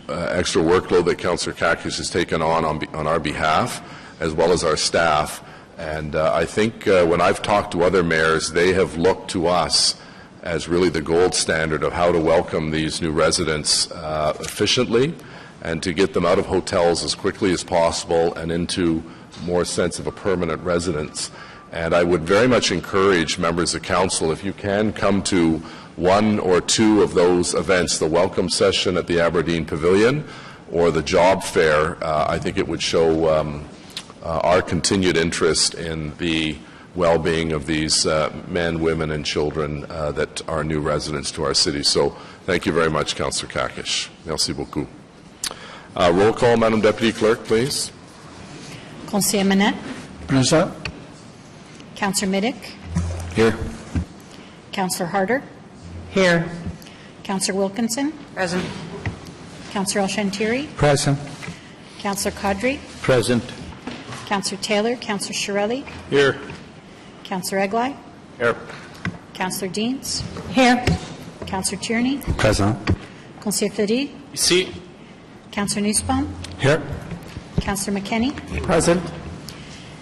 extra workload that Councillor Kakish has taken on our behalf, as well as our staff. And I think when I've talked to other mayors, they have looked to us as really the gold standard of how to welcome these new residents efficiently, and to get them out of hotels as quickly as possible and into more sense of a permanent residence. And I would very much encourage members of council, if you can come to one or two of those events, the welcome session at the Aberdeen Pavilion or the job fair, I think it would show our continued interest in the well-being of these men, women, and children that are new residents to our city. So thank you very much, Councillor Kakish. Merci beaucoup. Roll call, Madam Deputy Clerk, please. Conseiller Manette. Present. Councillor Middick. Here. Councillor Harder. Here. Councillor Wilkinson. Present. Councillor El-Shantiri. Present. Councillor Kadri. Present. Councillor Taylor. Councillor Shirelli. Here. Councillor Eglai. Here. Councillor Deans. Here. Councillor Tierney. Present. Conseiller Fleury. Ici. Councillor Nussbaum. Here. Councillor McKenney? Present.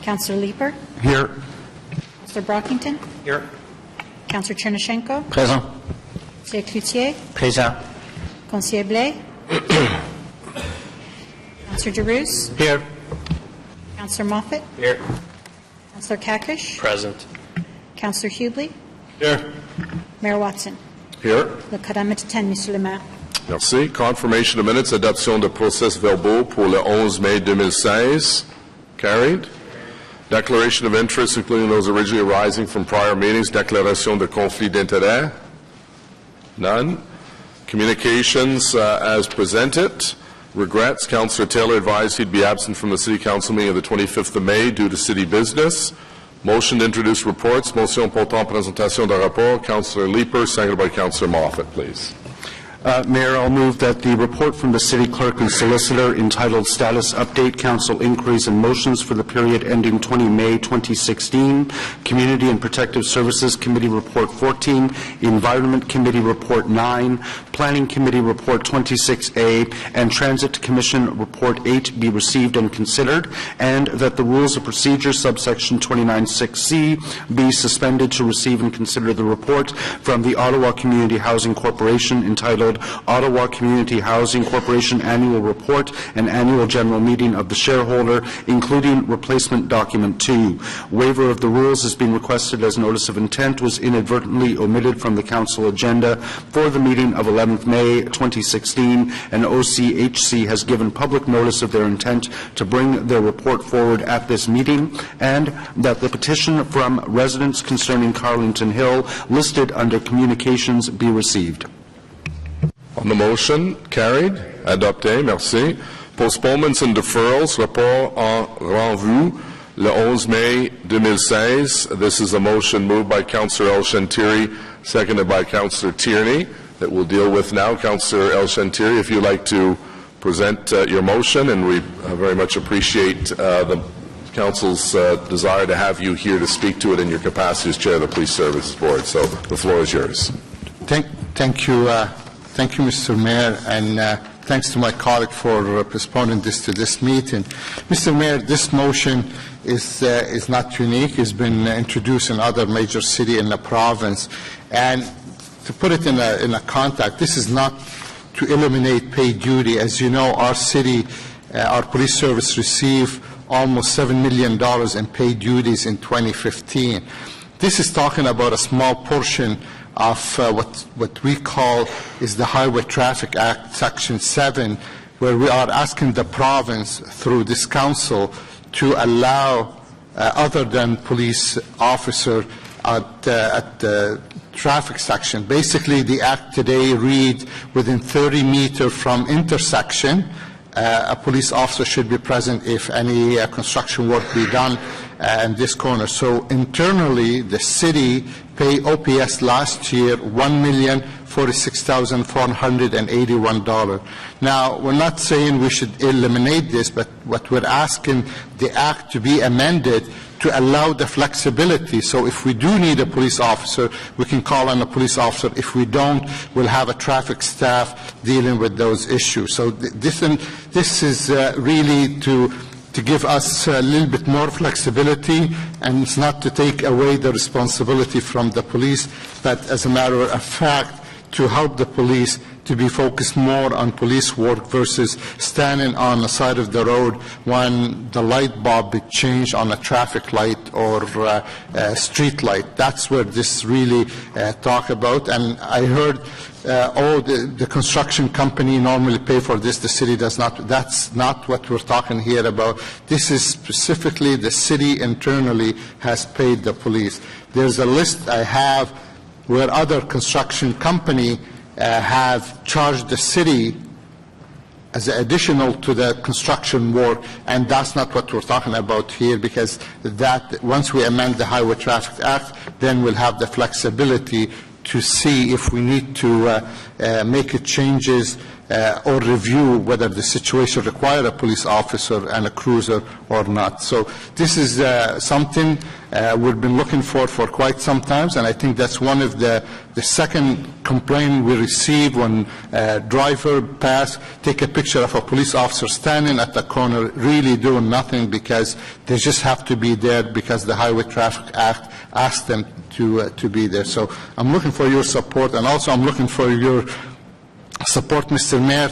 Councillor Leeper? Here. Councillor Brockington? Here. Councillor Chernushenko? Present. Conseiller Cloutier? Present. Conseiller Blais? Councillor Giroux? Here. Councillor Moffat? Here. Councillor Kakish? Present. Councillor Hughley? Here. Mayor Watson? Here. Le quorum est 10, Monsieur le maire. Merci. Confirmation of minutes, adoption de procès-verbaux pour le 11 mai 2016. Carried. Declaration of interest, including those originally arising from prior meetings. Déclaration de conflit d'intérêt. None. Communications as presented. Regrets. Councillor Taylor advised he'd be absent from the City Council meeting of the 25th of May due to city business. Motion to introduce reports. Motion portant présentation de rapport. Councillor Leeper, seconded by Councillor Moffat, please. Mayor, I'll move that the report from the City Clerk and Solicitor entitled Status Update, Council Inquiries and Motions for the period ending 20 May 2016, Community and Protective Services Committee Report 14, Environment Committee Report 9, Planning Committee Report 26A, and Transit Commission Report 8 be received and considered, and that the Rules of Procedure subsection 29(6)C be suspended to receive and consider the report from the Ottawa Community Housing Corporation entitled Ottawa Community Housing Corporation Annual Report and Annual General Meeting of the Shareholder, including Replacement Document 2. Waiver of the rules has been requested as notice of intent was inadvertently omitted from the Council agenda for the meeting of 11th May 2016, and OCHC has given public notice of their intent to bring their report forward at this meeting, and that the petition from residents concerning Carlington Hill listed under communications be received. On the motion, carried. Adopté. Merci. Postponements and deferrals. Rapport en renvue le 11 Mai 2016. This is a motion moved by Councillor El-Shantiri, seconded by Councillor Tierney, that we'll deal with now. Councillor El-Shantiri, if you'd like to present your motion, and we very much appreciate the Council's desire to have you here to speak to it in your capacity as Chair of the Police Services Board. So the floor is yours. Thank you. Thank you, Mr. Mayor, and thanks to my colleague for postponing this to this meeting. Mr. Mayor, this motion is not unique. It's been introduced in other major cities in the province. And to put it in a context, this is not to eliminate paid duty. As you know, our city, our police service received almost $7 million in paid duties in 2015. This is talking about a small portion of what we call is the Highway Traffic Act, Section 7, where we are asking the province through this council to allow other than police officer at the traffic section. Basically, the act today reads within 30 meters from intersection, a police officer should be present if any construction work be done in this corner. So internally, the city paid OPS last year $1,046,481. Now, we're not saying we should eliminate this, but what we're asking the act to be amended to allow the flexibility. So if we do need a police officer, we can call on a police officer. If we don't, we'll have a traffic staff dealing with those issues. So this is really to give us a little bit more flexibility, and it's not to take away the responsibility from the police, but as a matter of fact, to help the police to be focused more on police work versus standing on the side of the road when the light bulb be changed on a traffic light or a street light. That's where this really talk about. And I heard, the construction company normally pay for this, the city does not. That's not what we're talking here about. This is specifically the city internally has paid the police. There's a list I have where other construction company have charged the city as additional to the construction work, and that's not what we're talking about here, because that once we amend the Highway Traffic Act, then we'll have the flexibility to see if we need to make changes or review whether the situation requires a police officer and a cruiser or not. So this is something we've been looking for quite some time, and I think that's one of the second complaint we receive when a driver take a picture of a police officer standing at the corner really doing nothing because they just have to be there because the Highway Traffic Act asks them to be there. So I'm looking for your support, and also I'm looking for your support, Mr. Mayor,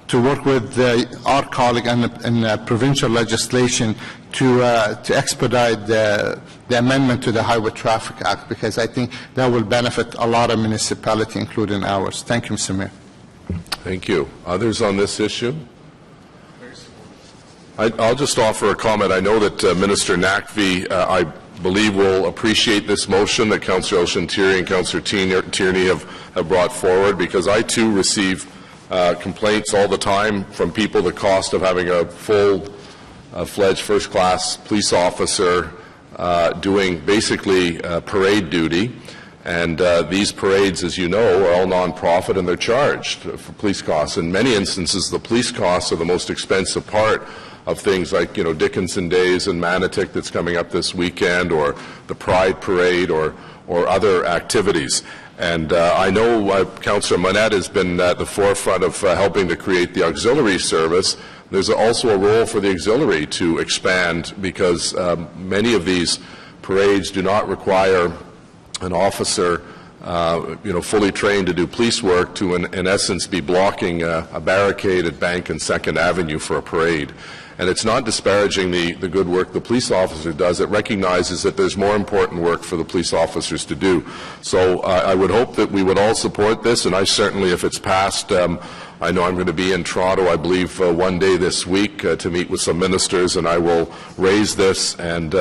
to work with our colleague in provincial legislation to expedite the amendment to the Highway Traffic Act, because I think that will benefit a lot of municipalities, including ours. Thank you, Mr. Mayor. Thank you. Others on this issue? I'll just offer a comment. I know that Minister Naqvi, I believe, will appreciate this motion that Councillor Elshantiri and Councillor Tierney have brought forward, because I too receive complaints all the time from people the cost of having a full-fledged first-class police officer doing basically parade duty. And these parades, as you know, are all non-profit, and they're charged for police costs. In many instances, the police costs are the most expensive part of things like, Dickinson Days and Manotick that's coming up this weekend, or the Pride Parade, or other activities. And I know Councillor Monette has been at the forefront of helping to create the auxiliary service. There's also a role for the auxiliary to expand, because many of these parades do not require an officer fully trained to do police work to, in essence, be blocking a barricade at Bank and 2nd Avenue for a parade. And it's not disparaging the good work the police officer does. It recognizes that there's more important work for the police officers to do. So I would hope that we would all support this, and I certainly, if it's passed, I know I'm going to be in Toronto, I believe, one day this week to meet with some ministers, and I will raise this and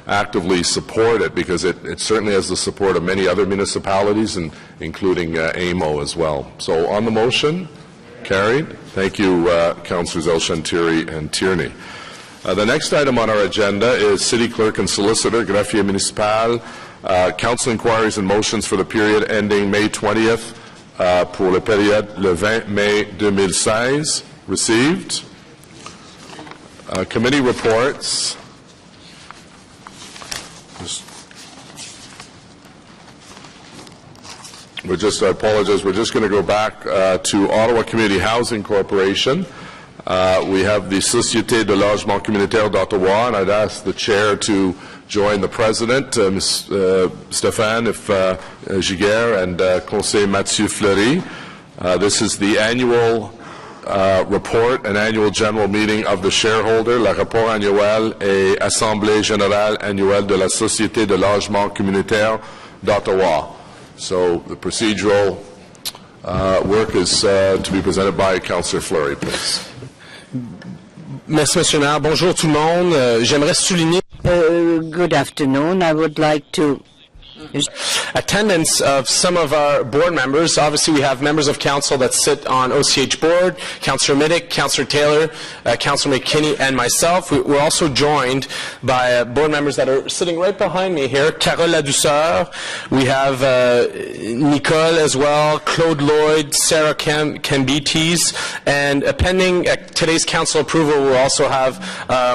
actively support it, because it certainly has the support of many other municipalities, and including AMO as well. So on the motion, carried. Thank you, Councillors Elshantiri and Tierney. The next item on our agenda is City Clerk and Solicitor, Greffier Municipal, Council inquiries and motions for the period ending May 20th pour la période le 20 mai 2016. Received. Committee reports. I apologize, we're just going to go back to Ottawa Community Housing Corporation. We have the Société de Logement Communautaire d'Ottawa, and I'd ask the Chair to join the President, Ms. Stéphane Giguère, and Conseiller Mathieu Fleury. This is the annual report and annual general meeting of the shareholder, le rapport annuel et Assemblée générale annuelle de la Société de Logement Communautaire d'Ottawa. So the procedural work is to be presented by Councillor Fleury, please. Merci, Monsieur le Maire. Bonjour tout le monde. J'aimerais souligner. Good afternoon. I would like to attendance of some of our board members. Obviously, we have members of council that sit on OCH board, Councillor Middick, Councillor Taylor, Councillor McKinney, and myself. We're also joined by board members that are sitting right behind me here. Carole Ladouceur, we have Nicole as well, Claude Lloyd, Sarah Cambites, and pending today's council approval, we'll also have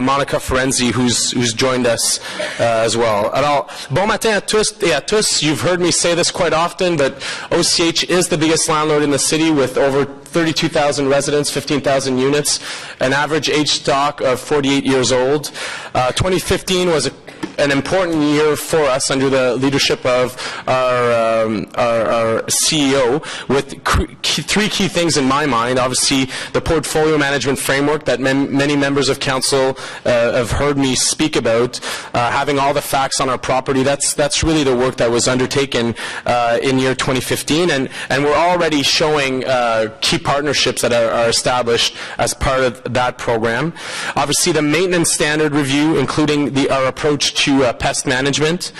Monica Ferenzi, who's joined us as well. Alors, bon matin à tous et à tous. You've heard me say this quite often, but OCH is the biggest landlord in the city with over 32,000 residents, 15,000 units, an average age stock of 48 years old. 2015 was an important year for us under the leadership of our CEO, with three key things in my mind. Obviously, the portfolio management framework that many members of council have heard me speak about, having all the facts on our property. That's really the work that was undertaken in year 2015, and we're already showing key partnerships that are established as part of that program. Obviously, the maintenance standard review, including our approach to pest management,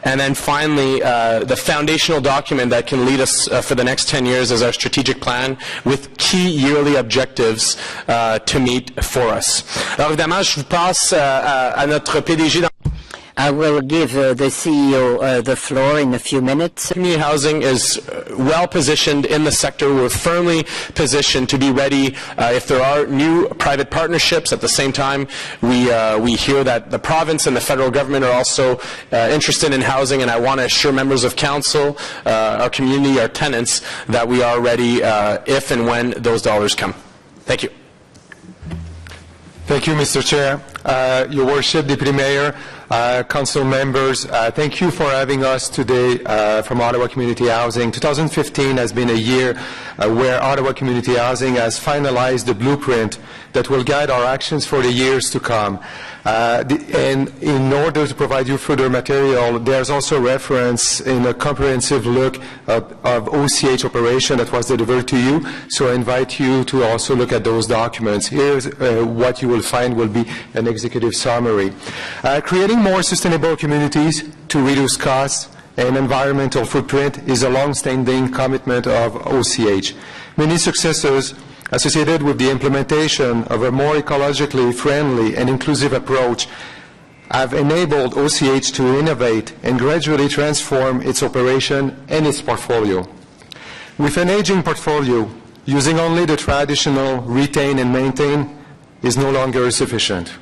and then finally the foundational document that can lead us for the next 10 years as our strategic plan, with key yearly objectives to meet for us. Alors évidemment, je vous passe à notre PDG. I will give the CEO the floor in a few minutes. Community housing is well positioned in the sector. We're firmly positioned to be ready if there are new private partnerships. At the same time, we hear that the province and the federal government are also interested in housing, and I want to assure members of council, our community, our tenants, that we are ready if and when those dollars come. Thank you. Thank you, Mr. Chair. Your Worship, Deputy Mayor, Council members, thank you for having us today from Ottawa Community Housing. 2015 has been a year where Ottawa Community Housing has finalized the blueprint that will guide our actions for the years to come. And in order to provide you further material, there's also reference in a comprehensive look of OCH operation that was delivered to you. So I invite you to also look at those documents. Here's what you will find will be an executive summary. Creating more sustainable communities to reduce costs and environmental footprint is a long-standing commitment of OCH. Many successes associated with the implementation of a more ecologically friendly and inclusive approach have enabled OCH to innovate and gradually transform its operation and its portfolio. With an aging portfolio, using only the traditional retain and maintain is no longer sufficient.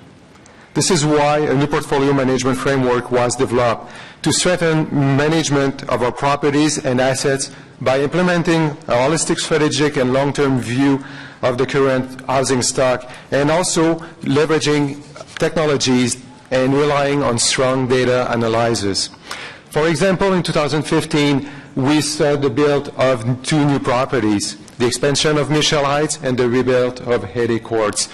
This is why a new portfolio management framework was developed to strengthen management of our properties and assets by implementing a holistic strategic and long-term view of the current housing stock, and also leveraging technologies and relying on strong data analysis. For example, in 2015, we started the build of 2 new properties, the expansion of Michelle Heights and the rebuild of Haiti Courts.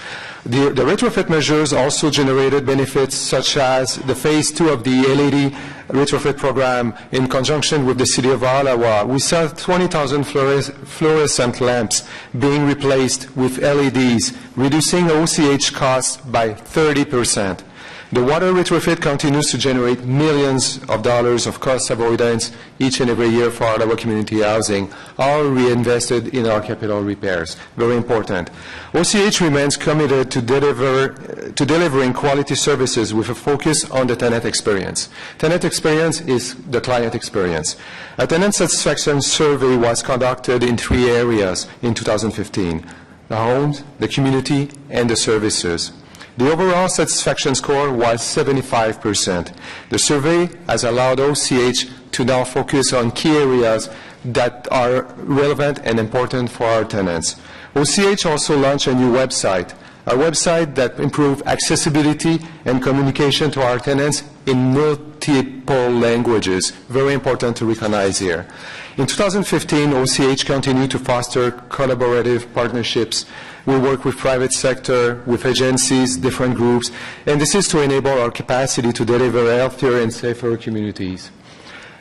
The retrofit measures also generated benefits such as the phase 2 of the LED retrofit program in conjunction with the City of Ottawa. We saw 20,000 fluorescent lamps being replaced with LEDs, reducing OCH costs by 30%. The water retrofit continues to generate millions of dollars of cost avoidance each and every year for Ottawa Community Housing, all reinvested in our capital repairs. Very important. OCH remains committed to delivering quality services with a focus on the tenant experience. Tenant experience is the client experience. A tenant satisfaction survey was conducted in 3 areas in 2015: the homes, the community, and the services. The overall satisfaction score was 75%. The survey has allowed OCH to now focus on key areas that are relevant and important for our tenants. OCH also launched a new website, a website that improves accessibility and communication to our tenants in multiple languages. Very important to recognize here. In 2015, OCH continued to foster collaborative partnerships. We work with private sector, with agencies, different groups, and this is to enable our capacity to deliver healthier and safer communities.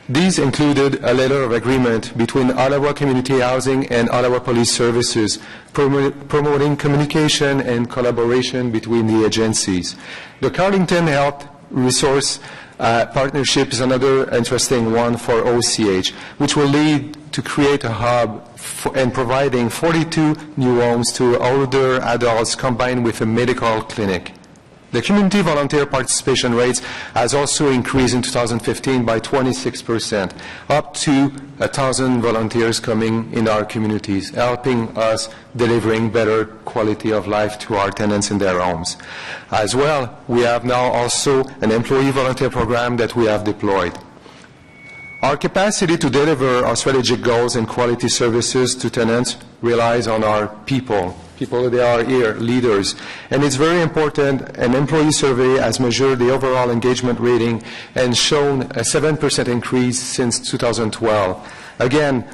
These included a letter of agreement between Ottawa Community Housing and Ottawa Police Services, promoting communication and collaboration between the agencies. The Carlington Health Resource partnership is another interesting one for OCH, which will lead to create a hub and providing 42 new homes to older adults combined with a medical clinic. The community volunteer participation rates has also increased in 2015 by 26%, up to 1,000 volunteers coming in our communities, helping us delivering better quality of life to our tenants in their homes. As well, we have now also an employee volunteer program that we have deployed. Our capacity to deliver our strategic goals and quality services to tenants relies on our people. People, they are here, leaders. And it's very important, an employee survey has measured the overall engagement rating and shown a 7% increase since 2012. Again,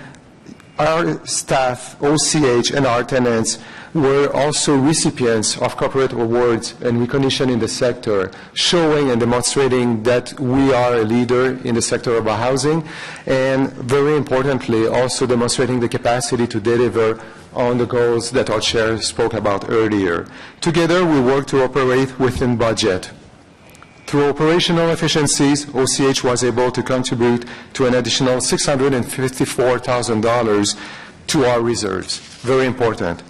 our staff, OCH, and our tenants were also recipients of corporate awards and recognition in the sector, showing and demonstrating that we are a leader in the sector of housing, and very importantly, also demonstrating the capacity to deliver on the goals that our chair spoke about earlier. Together, we work to operate within budget. Through operational efficiencies, OCH was able to contribute to an additional $654,000 to our reserves. Very important.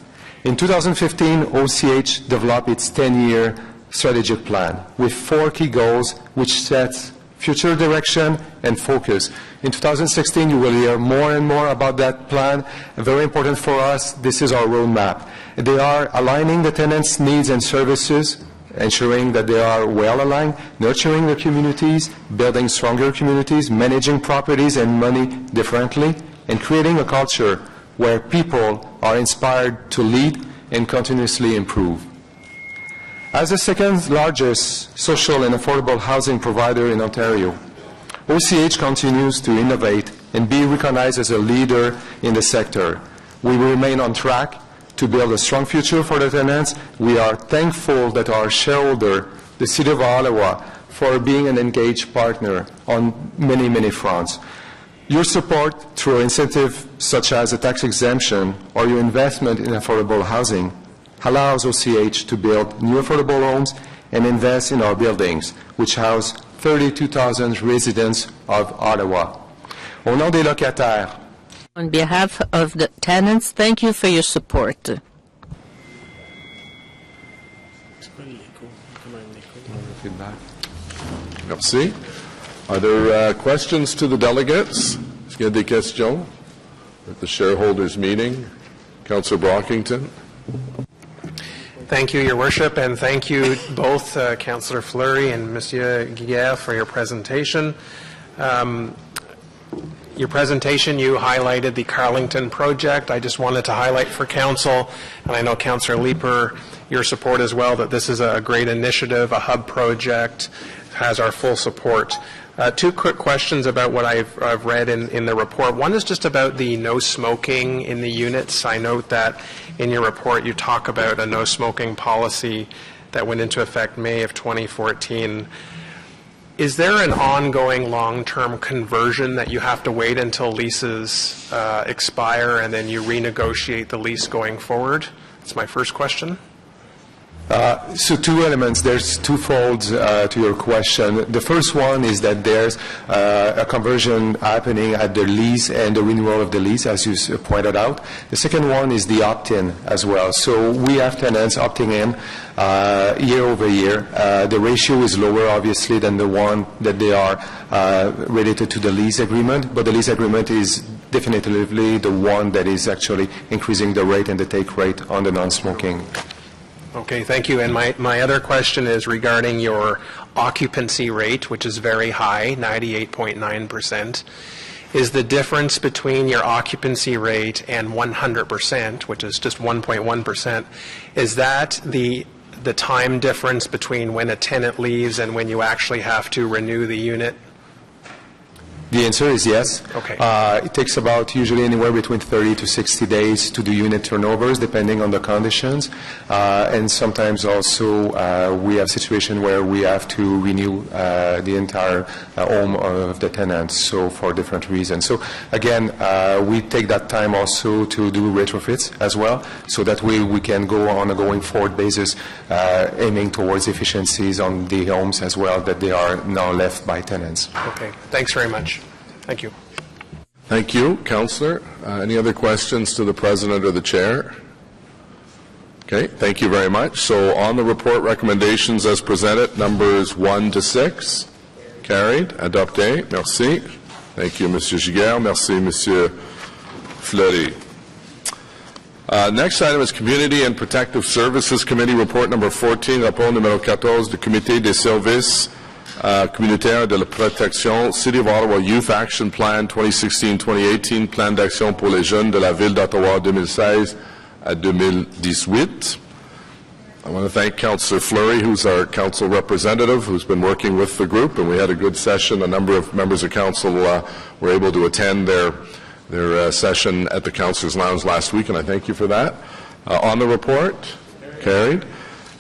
In 2015, OCH developed its 10-year strategic plan with 4 key goals which sets future direction and focus. In 2016, you will hear more and more about that plan. Very important for us, this is our roadmap. They are aligning the tenants' needs and services, ensuring that they are well aligned, nurturing the communities, building stronger communities, managing properties and money differently, and creating a culture where people are inspired to lead and continuously improve. As the second largest social and affordable housing provider in Ontario, OCH continues to innovate and be recognized as a leader in the sector. We will remain on track to build a strong future for the tenants. We are thankful that our shareholder, the City of Ottawa, for being an engaged partner on many, many fronts. Your support through incentives such as a tax exemption or your investment in affordable housing allows OCH to build new affordable homes and invest in our buildings, which house 32,000 residents of Ottawa. Au nom des locataires, on behalf of the tenants, thank you for your support. Merci. Are there questions to the delegates? Est-ce qu'il y a des questions at the shareholders' meeting? Councillor Brockington. Thank you, Your Worship, and thank you both, Councillor Fleury and Monsieur Guiguer, for your presentation. Your presentation, you highlighted the Carlington project. I just wanted to highlight for Council, and I know Councillor Leeper, your support as well, that this is a great initiative, a hub project, has our full support. 2 quick questions about what I've read in the report. One is just about the no smoking in the units. I note that in your report you talk about a no smoking policy that went into effect May of 2014. Is there an ongoing long-term conversion that you have to wait until leases expire and then you renegotiate the lease going forward? That's my first question. So 2 elements. There's twofold to your question. The first one is that there's a conversion happening at the lease and the renewal of the lease, as you pointed out. The second one is the opt-in as well. So we have tenants opting in year over year. The ratio is lower, obviously, than the one that they are related to the lease agreement, but the lease agreement is definitively the one that is actually increasing the rate and the take rate on the non-smoking. Okay, thank you. And my other question is regarding your occupancy rate, which is very high, 98.9%. Is the difference between your occupancy rate and 100%, which is just 1.1%, is that the time difference between when a tenant leaves and when you actually have to renew the unit? The answer is yes. Okay. It takes about usually anywhere between 30 to 60 days to do unit turnovers, depending on the conditions. And sometimes also we have situations where we have to renew the entire home of the tenants, so for different reasons. So again, we take that time also to do retrofits as well, so that way we can go on a going forward basis, aiming towards efficiencies on the homes as well that they are now left by tenants. Okay. Thanks very much. Thank you. Thank you, Councillor. Any other questions to the President or the Chair? Okay, thank you very much. So on the report recommendations as presented, numbers 1 to 6, carried. Adopté. Merci. Thank you, Monsieur Giguère. Merci, Monsieur Fleury. Next item is Community and Protective Services Committee Report number 14, rapport numéro 14 du Comité des services communautaire de la protection, City of Ottawa Youth Action Plan 2016-2018, plan d'action pour les jeunes de la ville d'Ottawa 2016 à 2018. I want to thank Councillor Fleury, who's our council representative, who's been working with the group, and we had a good session. A number of members of council were able to attend their session at the Councillors' Lounge last week, and I thank you for that. On the report, carried.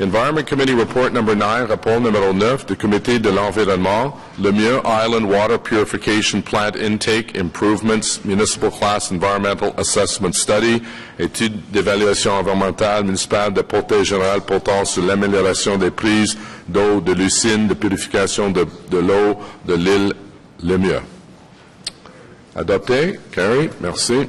Environment Committee Report number 9, rapport numéro 9 du Comité de l'Environnement, Lemieux Island Water Purification Plant Intake Improvements, Municipal Class Environmental Assessment Study, étude d'évaluation environnementale municipale de portée générale portant sur l'amélioration des prises d'eau de l'usine de purification de l'eau de l'île Lemieux. Adopté, carry, merci.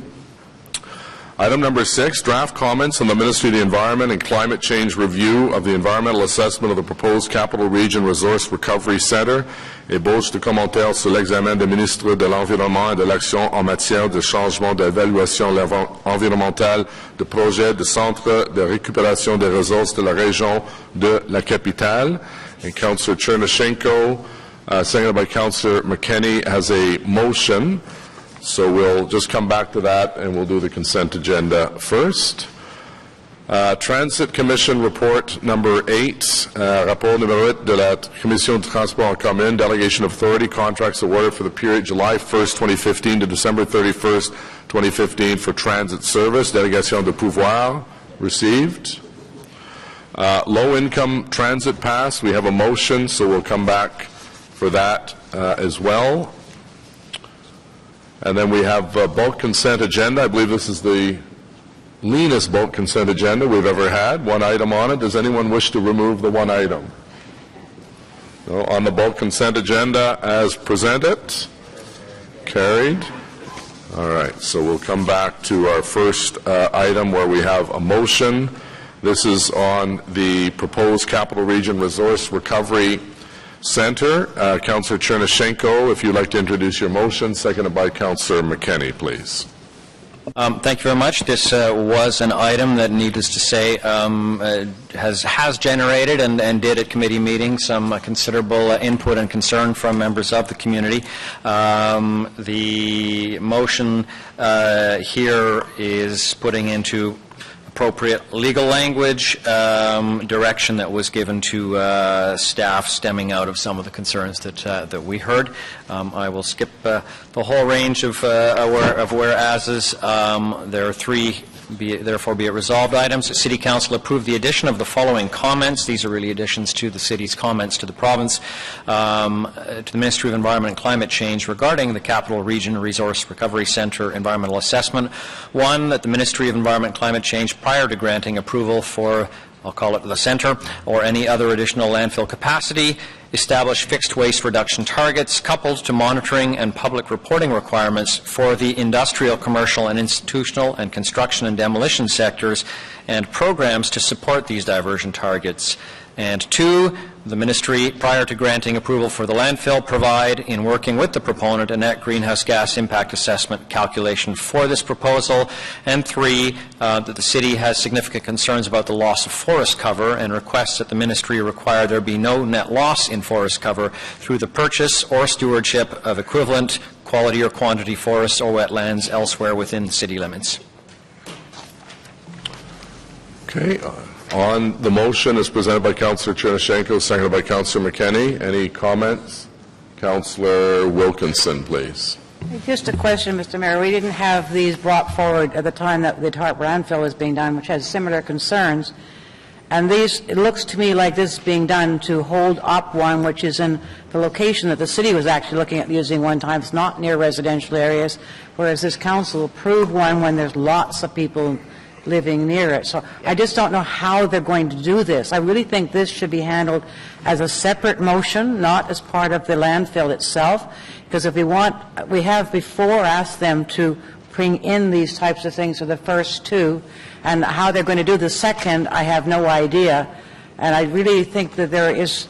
Item number 6, draft comments on the Ministry of the Environment and Climate Change review of the environmental assessment of the proposed Capital Region Resource Recovery Center. Ébauche de commentaires sur l'examen des ministres de l'Environnement et de l'Action en matière de changement d'évaluation environnementale de projets de centre de récupération des ressources de la région de la capitale. And Councillor Chernyshenko, seconded by Councillor McKenney, has a motion. So we'll just come back to that, and we'll do the consent agenda first. Transit Commission Report number 8, rapport numéro 8 de la Commission de Transport en Commun, Delegation of Authority, contracts awarded for the period July 1st, 2015 to December 31st, 2015 for transit service, Délégation de pouvoir, received. Low-income transit pass, we have a motion, so we'll come back for that as well. And then we have bulk consent agenda. I believe this is the leanest bulk consent agenda we've ever had. One item on it. Does anyone wish to remove the one item? No, on the bulk consent agenda as presented. Carried. All right, so we'll come back to our first item where we have a motion. This is on the proposed Capital Region Resource Recovery Center. Councillor Chernyshenko, if you'd like to introduce your motion, seconded by Councillor McKenney, please. Thank you very much. This was an item that, needless to say, has generated and did at committee meetings some considerable input and concern from members of the community. The motion here is putting into appropriate legal language direction that was given to staff stemming out of some of the concerns that we heard. I will skip the whole range of whereases. There are 3 therefore be it resolved items. The City Council approved the addition of the following comments. These are really additions to the City's comments to the province, to the Ministry of Environment and Climate Change regarding the Capital Region Resource Recovery Centre environmental assessment. 1, that the Ministry of Environment and Climate Change, prior to granting approval for, I'll call it the centre, or any other additional landfill capacity, establish fixed waste reduction targets coupled to monitoring and public reporting requirements for the industrial, commercial, and institutional and construction and demolition sectors, and programs to support these diversion targets. And 2, the Ministry, prior to granting approval for the landfill, provide, in working with the proponent, a net greenhouse gas impact assessment calculation for this proposal. And 3, that the City has significant concerns about the loss of forest cover and requests that the Ministry require there be no net loss in forest cover through the purchase or stewardship of equivalent quality or quantity forests or wetlands elsewhere within city limits. Okay. On the motion as presented by Councillor Chernyshenko, seconded by Councillor McKenney. Any comments? Councillor Wilkinson, please. Just a question, Mr. Mayor. We didn't have these brought forward at the time that the TARP landfill was being done, which has similar concerns. And these, it looks to me like this is being done to hold up one which is in the location that the city was actually looking at using one time. It's not near residential areas, whereas this council approved one when there's lots of people living near it. So I just don't know how they're going to do this. I really think this should be handled as a separate motion, not as part of the landfill itself, because if we have before asked them to bring in these types of things for the first 2, and how they're going to do the second, I have no idea. And I really think that there is,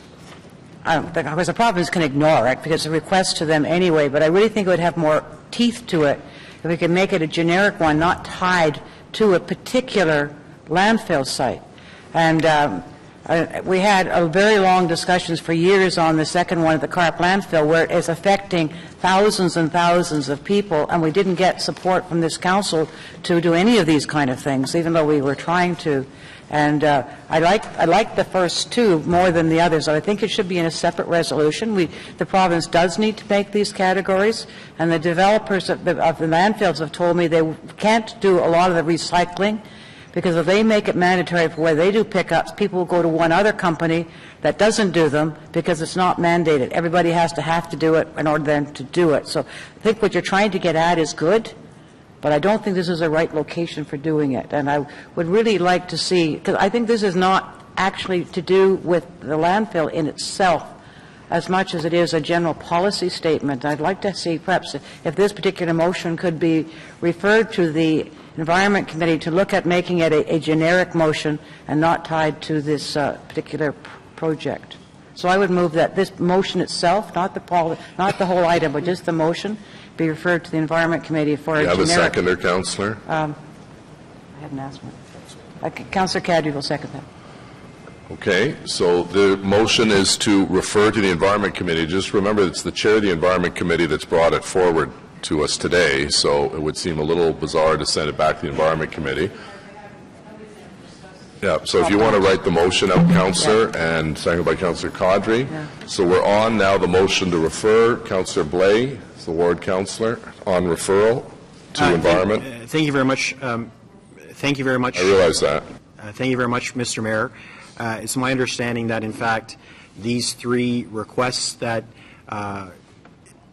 because the province can ignore it, because it's a request to them anyway, but I really think it would have more teeth to it if we could make it a generic one, not tied to a particular landfill site. And we had a very long discussions for years on the second one at the Carp landfill, where it is affecting thousands and thousands of people, and we didn't get support from this council to do any of these kind of things, even though we were trying to. And I like the first 2 more than the others. I think it should be in a separate resolution. The province does need to make these categories, and the developers of the landfills have told me they can't do a lot of the recycling, because if they make it mandatory for where they do pickups, people will go to one other company that doesn't do them because it's not mandated. Everybody has to do it in order then to do it. So I think what you're trying to get at is good, but I don't think this is the right location for doing it. And I would really like to see, because I think this is not actually to do with the landfill in itself. as much as it is a general policy statement. I'd like to see perhaps if this particular motion could be referred to the Environment Committee to look at making it a generic motion and not tied to this particular project. So I would move that this motion itself, not the whole item, but just the motion, be referred to the Environment Committee for a generic... You have a seconder, Councillor? I hadn't asked one. Councillor Cadry will second that. Okay, so the motion is to refer to the Environment Committee. Just remember, it's the chair of the Environment Committee that's brought it forward to us today, so it would seem a little bizarre to send it back to the Environment Committee. Yeah, so if you want to write the motion out, Councillor, and seconded by Councillor Cadry. Yeah. So we're on now the motion to refer. Councillor Blais, the ward councillor, on referral to Environment. Thank you very much. Thank you very much. I realize that. Thank you very much, Mr. Mayor. It's my understanding that, in fact, these three requests that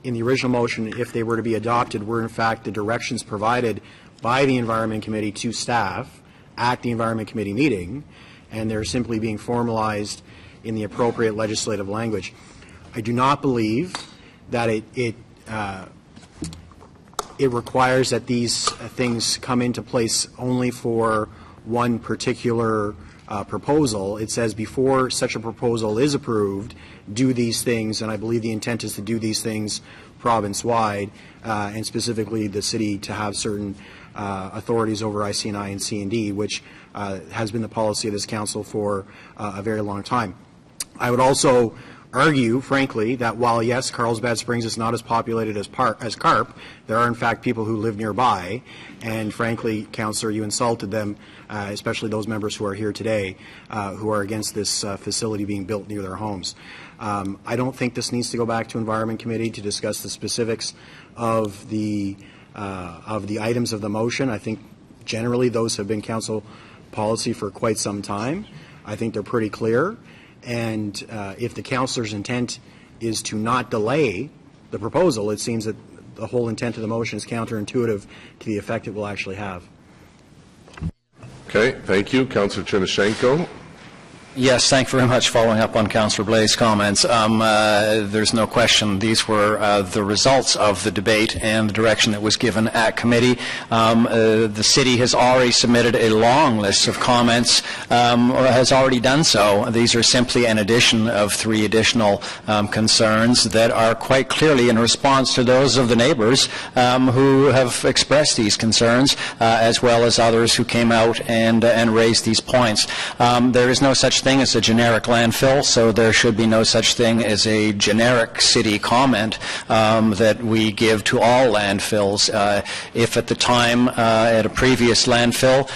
in the original motion, if they were to be adopted, were in fact the directions provided by the Environment Committee to staff at the Environment Committee meeting, and they're simply being formalized in the appropriate legislative language. I do not believe that it requires that these things come into place only for one particular proposal. It says before such a proposal is approved, do these things, and I believe the intent is to do these things province-wide, and specifically the city to have certain authorities over IC&I and C&D, which has been the policy of this council for a very long time. I would also argue, frankly, that while, yes, Carlsbad Springs is not as populated as Carp, there are, in fact, people who live nearby, and, frankly, Councillor, you insulted them, especially those members who are here today, who are against this facility being built near their homes. I don't think this needs to go back to Environment Committee to discuss the specifics of the items of the motion. I think generally those have been council policy for quite some time. I think they're pretty clear. And if the councillor's intent is to not delay the proposal, it seems that the whole intent of the motion is counterintuitive to the effect it will actually have. Okay, thank you. Councillor Chernyshenko. Yes, thank you very much. Following up on Councillor Blais' comments, there's no question these were the results of the debate and the direction that was given at committee. The city has already submitted a long list of comments, or has already done so. These are simply an addition of 3 additional concerns that are quite clearly in response to those of the neighbors who have expressed these concerns, as well as others who came out and raised these points. There is no such thing as a generic landfill, so there should be no such thing as a generic city comment that we give to all landfills. If at the time at a previous landfill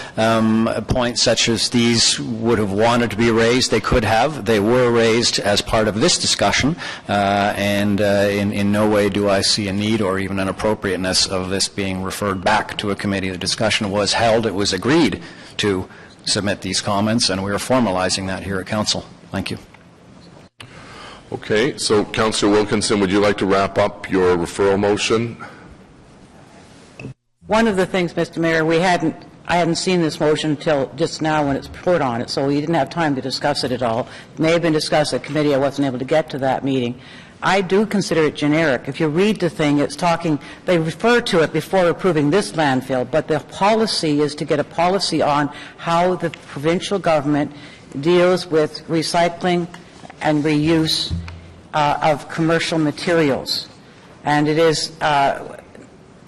points such as these would have wanted to be raised, they could have. They were raised as part of this discussion, and in no way do I see a need or even an appropriateness of this being referred back to a committee. The discussion was held. It was agreed to submit these comments, and we are formalizing that here at Council. Thank you. Okay, so Councillor Wilkinson, would you like to wrap up your referral motion? One of the things, Mr. Mayor, I hadn't seen this motion until just now when it's put on it, so we didn't have time to discuss it at all. It may have been discussed at committee. I wasn't able to get to that meeting. I do consider it generic. If you read the thing, it's talking, they refer to it before approving this landfill, but the policy is to get a policy on how the provincial government deals with recycling and reuse of commercial materials. And it is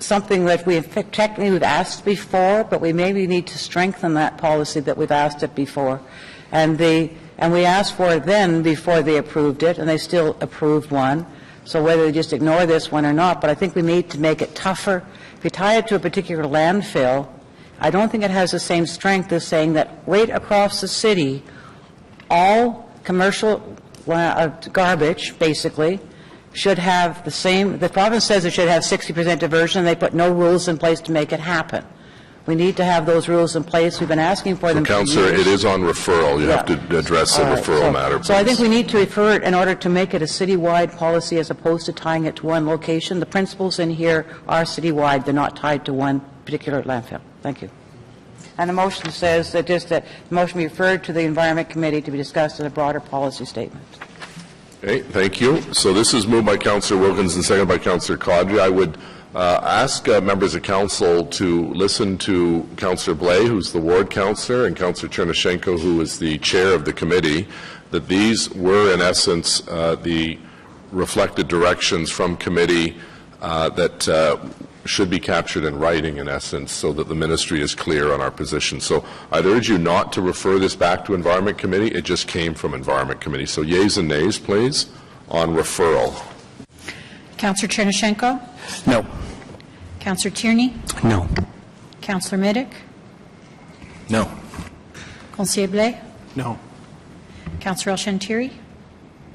something that we've asked before, but we maybe need to strengthen that policy that we've asked it before. And we asked for it then before they approved it, and they still approved one. So whether they just ignore this one or not, but I think we need to make it tougher. If you tie it to a particular landfill, I don't think it has the same strength as saying that right across the city, all commercial garbage, basically, should have the same. The province says it should have 60% diversion, and they put no rules in place to make it happen. We need to have those rules in place. We've been asking for them for years. Councillor, it is on referral. You have to address the referral matter, please. So I think we need to refer it in order to make it a citywide policy as opposed to tying it to one location. The principles in here are citywide. They're not tied to one particular landfill. Thank you. And the motion says that the motion be referred to the Environment Committee to be discussed as a broader policy statement. Okay, thank you. So this is moved by Councillor Wilkins and seconded by Councillor Caudry. I would ask members of council to listen to Councillor Blais, who's the ward councillor, and Councillor Chernyshenko, who is the chair of the committee, that these were in essence the reflected directions from committee that should be captured in writing, in essence, so that the ministry is clear on our position. So I'd urge you not to refer this back to Environment Committee. It just came from Environment Committee. So yeas and nays, please, on referral. Councillor Chernyshenko? No. Councillor Tierney? No. Councillor Middick? No. Councillor Blais? No. Councillor El-Shantiri?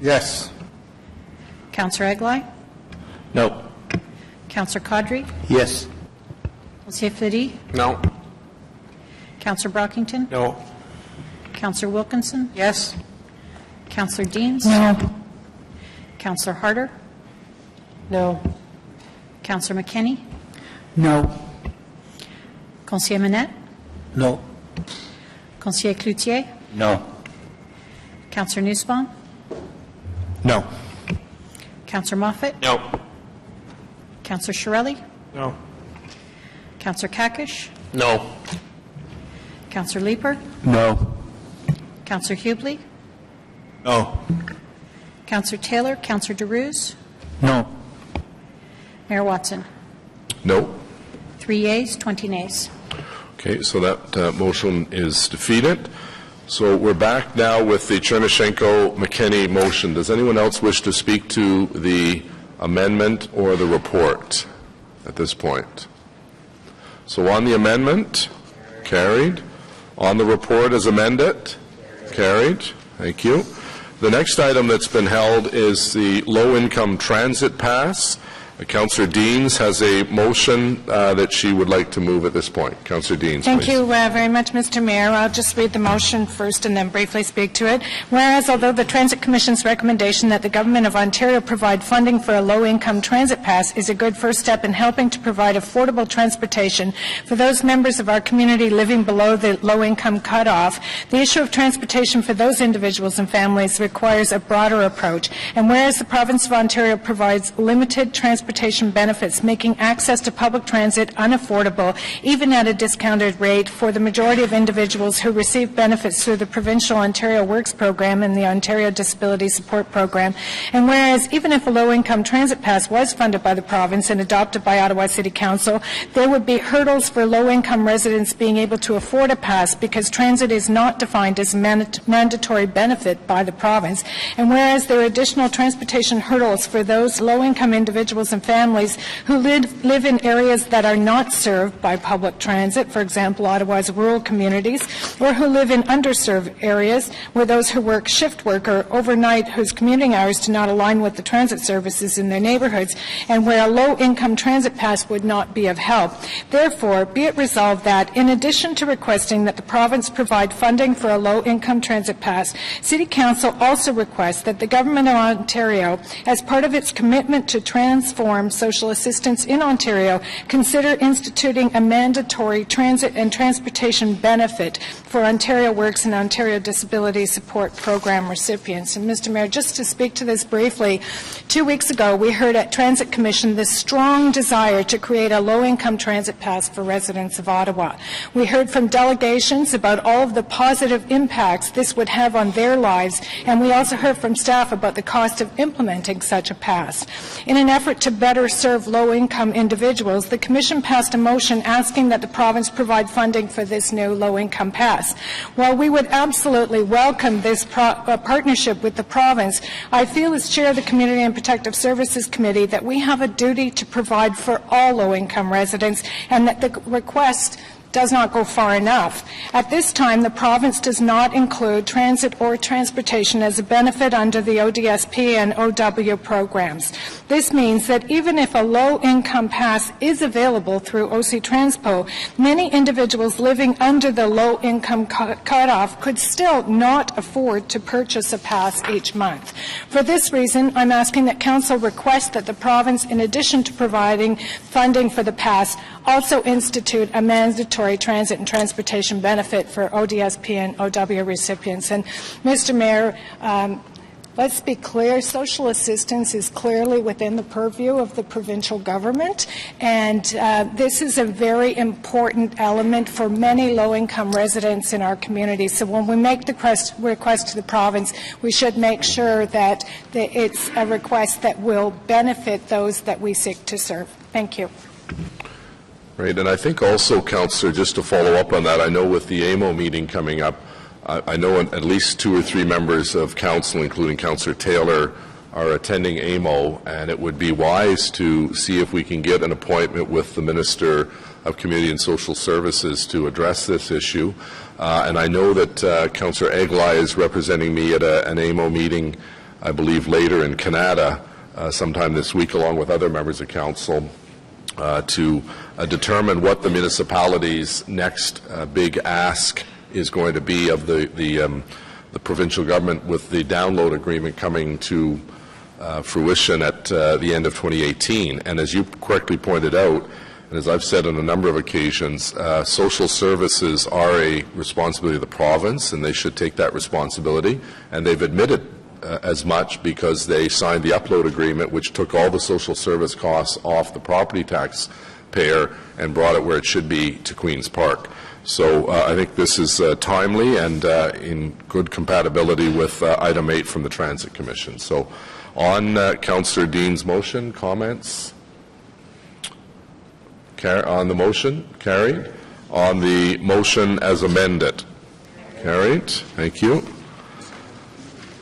Yes. Councillor Eglai? No. Councillor Caudry? Yes. Councillor Fleury? No. Councillor Brockington? No. Councillor Wilkinson? Yes. Councillor Deans? No. Councillor Harder? No. Councillor McKinney? No. Councillor Manette? No. Councillor Cloutier? No. Councillor Nussbaum? No. Councillor Moffat? No. Councillor Shirelli? No. Councillor Kakish? No. Councillor Leeper? No. Councillor Hubley? No. Councillor Taylor? Councillor DeRuse? No. Mayor Watson? No. 3 yeas, 20 nays. Okay, so that motion is defeated. So we're back now with the Chernyshenko-McKinney motion. Does anyone else wish to speak to the amendment or the report at this point? So on the amendment, carried. On the report as amended, carried. Thank you. The next item that's been held is the low-income transit pass. Councillor Deans has a motion that she would like to move at this point. Councillor Deans, Thank please. you very much, Mr. Mayor. I'll just read the motion first and then briefly speak to it. Whereas, although the Transit Commission's recommendation that the Government of Ontario provide funding for a low-income transit pass is a good first step in helping to provide affordable transportation for those members of our community living below the low-income cutoff, the issue of transportation for those individuals and families requires a broader approach. And whereas the Province of Ontario provides limited transportation benefits, making access to public transit unaffordable, even at a discounted rate, for the majority of individuals who receive benefits through the Provincial Ontario Works Program and the Ontario Disability Support Program. And whereas, even if a low-income transit pass was funded by the province and adopted by Ottawa City Council, there would be hurdles for low-income residents being able to afford a pass because transit is not defined as a mandatory benefit by the province. And whereas there are additional transportation hurdles for those low-income individuals and families who live in areas that are not served by public transit, for example, Ottawa's rural communities, or who live in underserved areas where those who work shift work or overnight whose commuting hours do not align with the transit services in their neighbourhoods, and where a low-income transit pass would not be of help. Therefore, be it resolved that, in addition to requesting that the province provide funding for a low-income transit pass, City Council also requests that the Government of Ontario, as part of its commitment to transform social assistance in Ontario, consider instituting a mandatory transit and transportation benefit for Ontario Works and Ontario Disability Support Program recipients. And Mr. Mayor, just to speak to this briefly, 2 weeks ago we heard at Transit Commission the strong desire to create a low-income transit pass for residents of Ottawa. We heard from delegations about all of the positive impacts this would have on their lives, and we also heard from staff about the cost of implementing such a pass. In an effort to better serve low-income individuals, the Commission passed a motion asking that the province provide funding for this new low-income pass. While we would absolutely welcome this partnership with the province, I feel as Chair of the Community and Protective Services Committee that we have a duty to provide for all low-income residents, and that the request does not go far enough. At this time, the province does not include transit or transportation as a benefit under the ODSP and OW programs. This means that even if a low-income pass is available through OC Transpo, many individuals living under the low-income cutoff could still not afford to purchase a pass each month. For this reason, I'm asking that Council request that the province, in addition to providing funding for the pass, also institute a mandatory transit and transportation benefit for ODSP and OW recipients. And Mr. Mayor, Let's be clear, social assistance is clearly within the purview of the provincial government, and this is a very important element for many low-income residents in our community. So when we make the request to the province, we should make sure that it's a request that will benefit those that we seek to serve. Thank you. Right, and I think also, Councillor, just to follow up on that, I know with the AMO meeting coming up, I know at least 2 or 3 members of council, including Councillor Taylor, are attending AMO, and it would be wise to see if we can get an appointment with the Minister of Community and Social Services to address this issue. And I know that Councillor Aguilar is representing me at an AMO meeting, I believe, later in Canada, sometime this week, along with other members of council, to determine what the municipality's next big ask is going to be of the provincial government, with the download agreement coming to fruition at the end of 2018. And as you correctly pointed out, and as I've said on a number of occasions, social services are a responsibility of the province, and they should take that responsibility. And they've admitted as much, because they signed the upload agreement, which took all the social service costs off the property tax payer and brought it where it should be, to Queen's Park. So I think this is timely and in good compatibility with item 8 from the Transit Commission. So on Councillor Dean's motion, comments? On the motion, carried. On the motion as amended, carried. Thank you.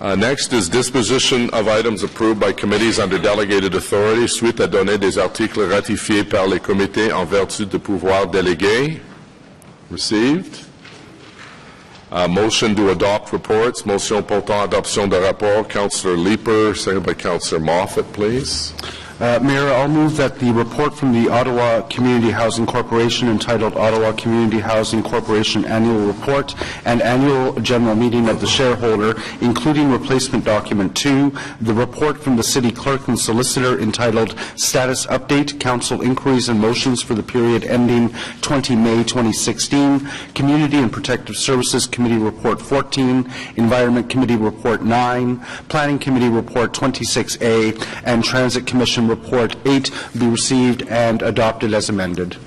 Next is disposition of items approved by committees under delegated authority suite à donner des articles ratifiés par les comités en vertu de pouvoirs délégués. Received. Motion to adopt reports. Motion portant adoption de rapport. Councillor Leeper, seconded by Councillor Moffat, please. Mayor, I'll move that the report from the Ottawa Community Housing Corporation entitled Ottawa Community Housing Corporation Annual Report and Annual General Meeting of the Shareholder, including Replacement Document 2, the report from the City Clerk and Solicitor entitled Status Update, Council Inquiries and Motions for the period ending 20 May 2016, Community and Protective Services Committee Report 14, Environment Committee Report 9, Planning Committee Report 26A, and Transit Commission Report 8 be received and adopted as amended.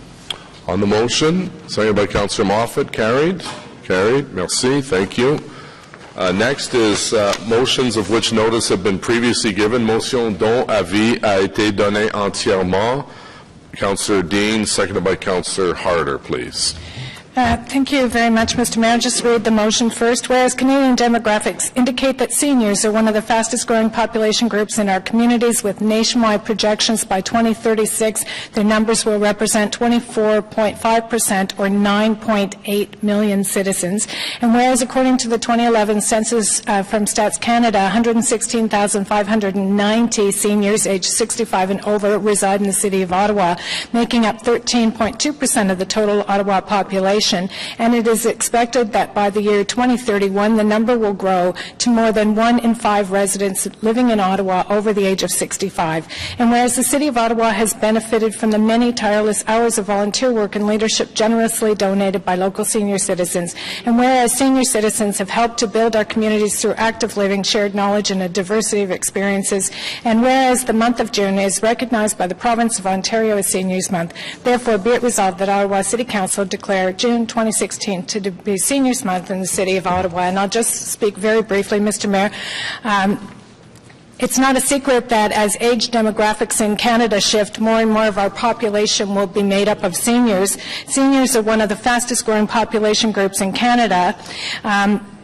On the motion, seconded by Councillor Moffat, carried. Carried. Merci. Thank you. Next is motions of which notice have been previously given. Motion dont avis a été donné entièrement. Councillor Dean, seconded by Councillor Harder, please. Thank you very much, Mr. Mayor. I'll just read the motion first. Whereas Canadian demographics indicate that seniors are one of the fastest growing population groups in our communities, with nationwide projections by 2036, their numbers will represent 24.5% or 9.8 million citizens. And whereas according to the 2011 census from Stats Canada, 116,590 seniors aged 65 and over reside in the City of Ottawa, making up 13.2% of the total Ottawa population. And it is expected that by the year 2031, the number will grow to more than 1 in 5 residents living in Ottawa over the age of 65. And whereas the City of Ottawa has benefited from the many tireless hours of volunteer work and leadership generously donated by local senior citizens, and whereas senior citizens have helped to build our communities through active living, shared knowledge, and a diversity of experiences, and whereas the month of June is recognized by the Province of Ontario as Seniors Month, therefore be it resolved that Ottawa City Council declare June 2016 to be Seniors Month in the City of Ottawa. And I'll just speak very briefly, Mr. Mayor. It's not a secret that as age demographics in Canada shift, more and more of our population will be made up of seniors. Seniors are one of the fastest growing population groups in Canada.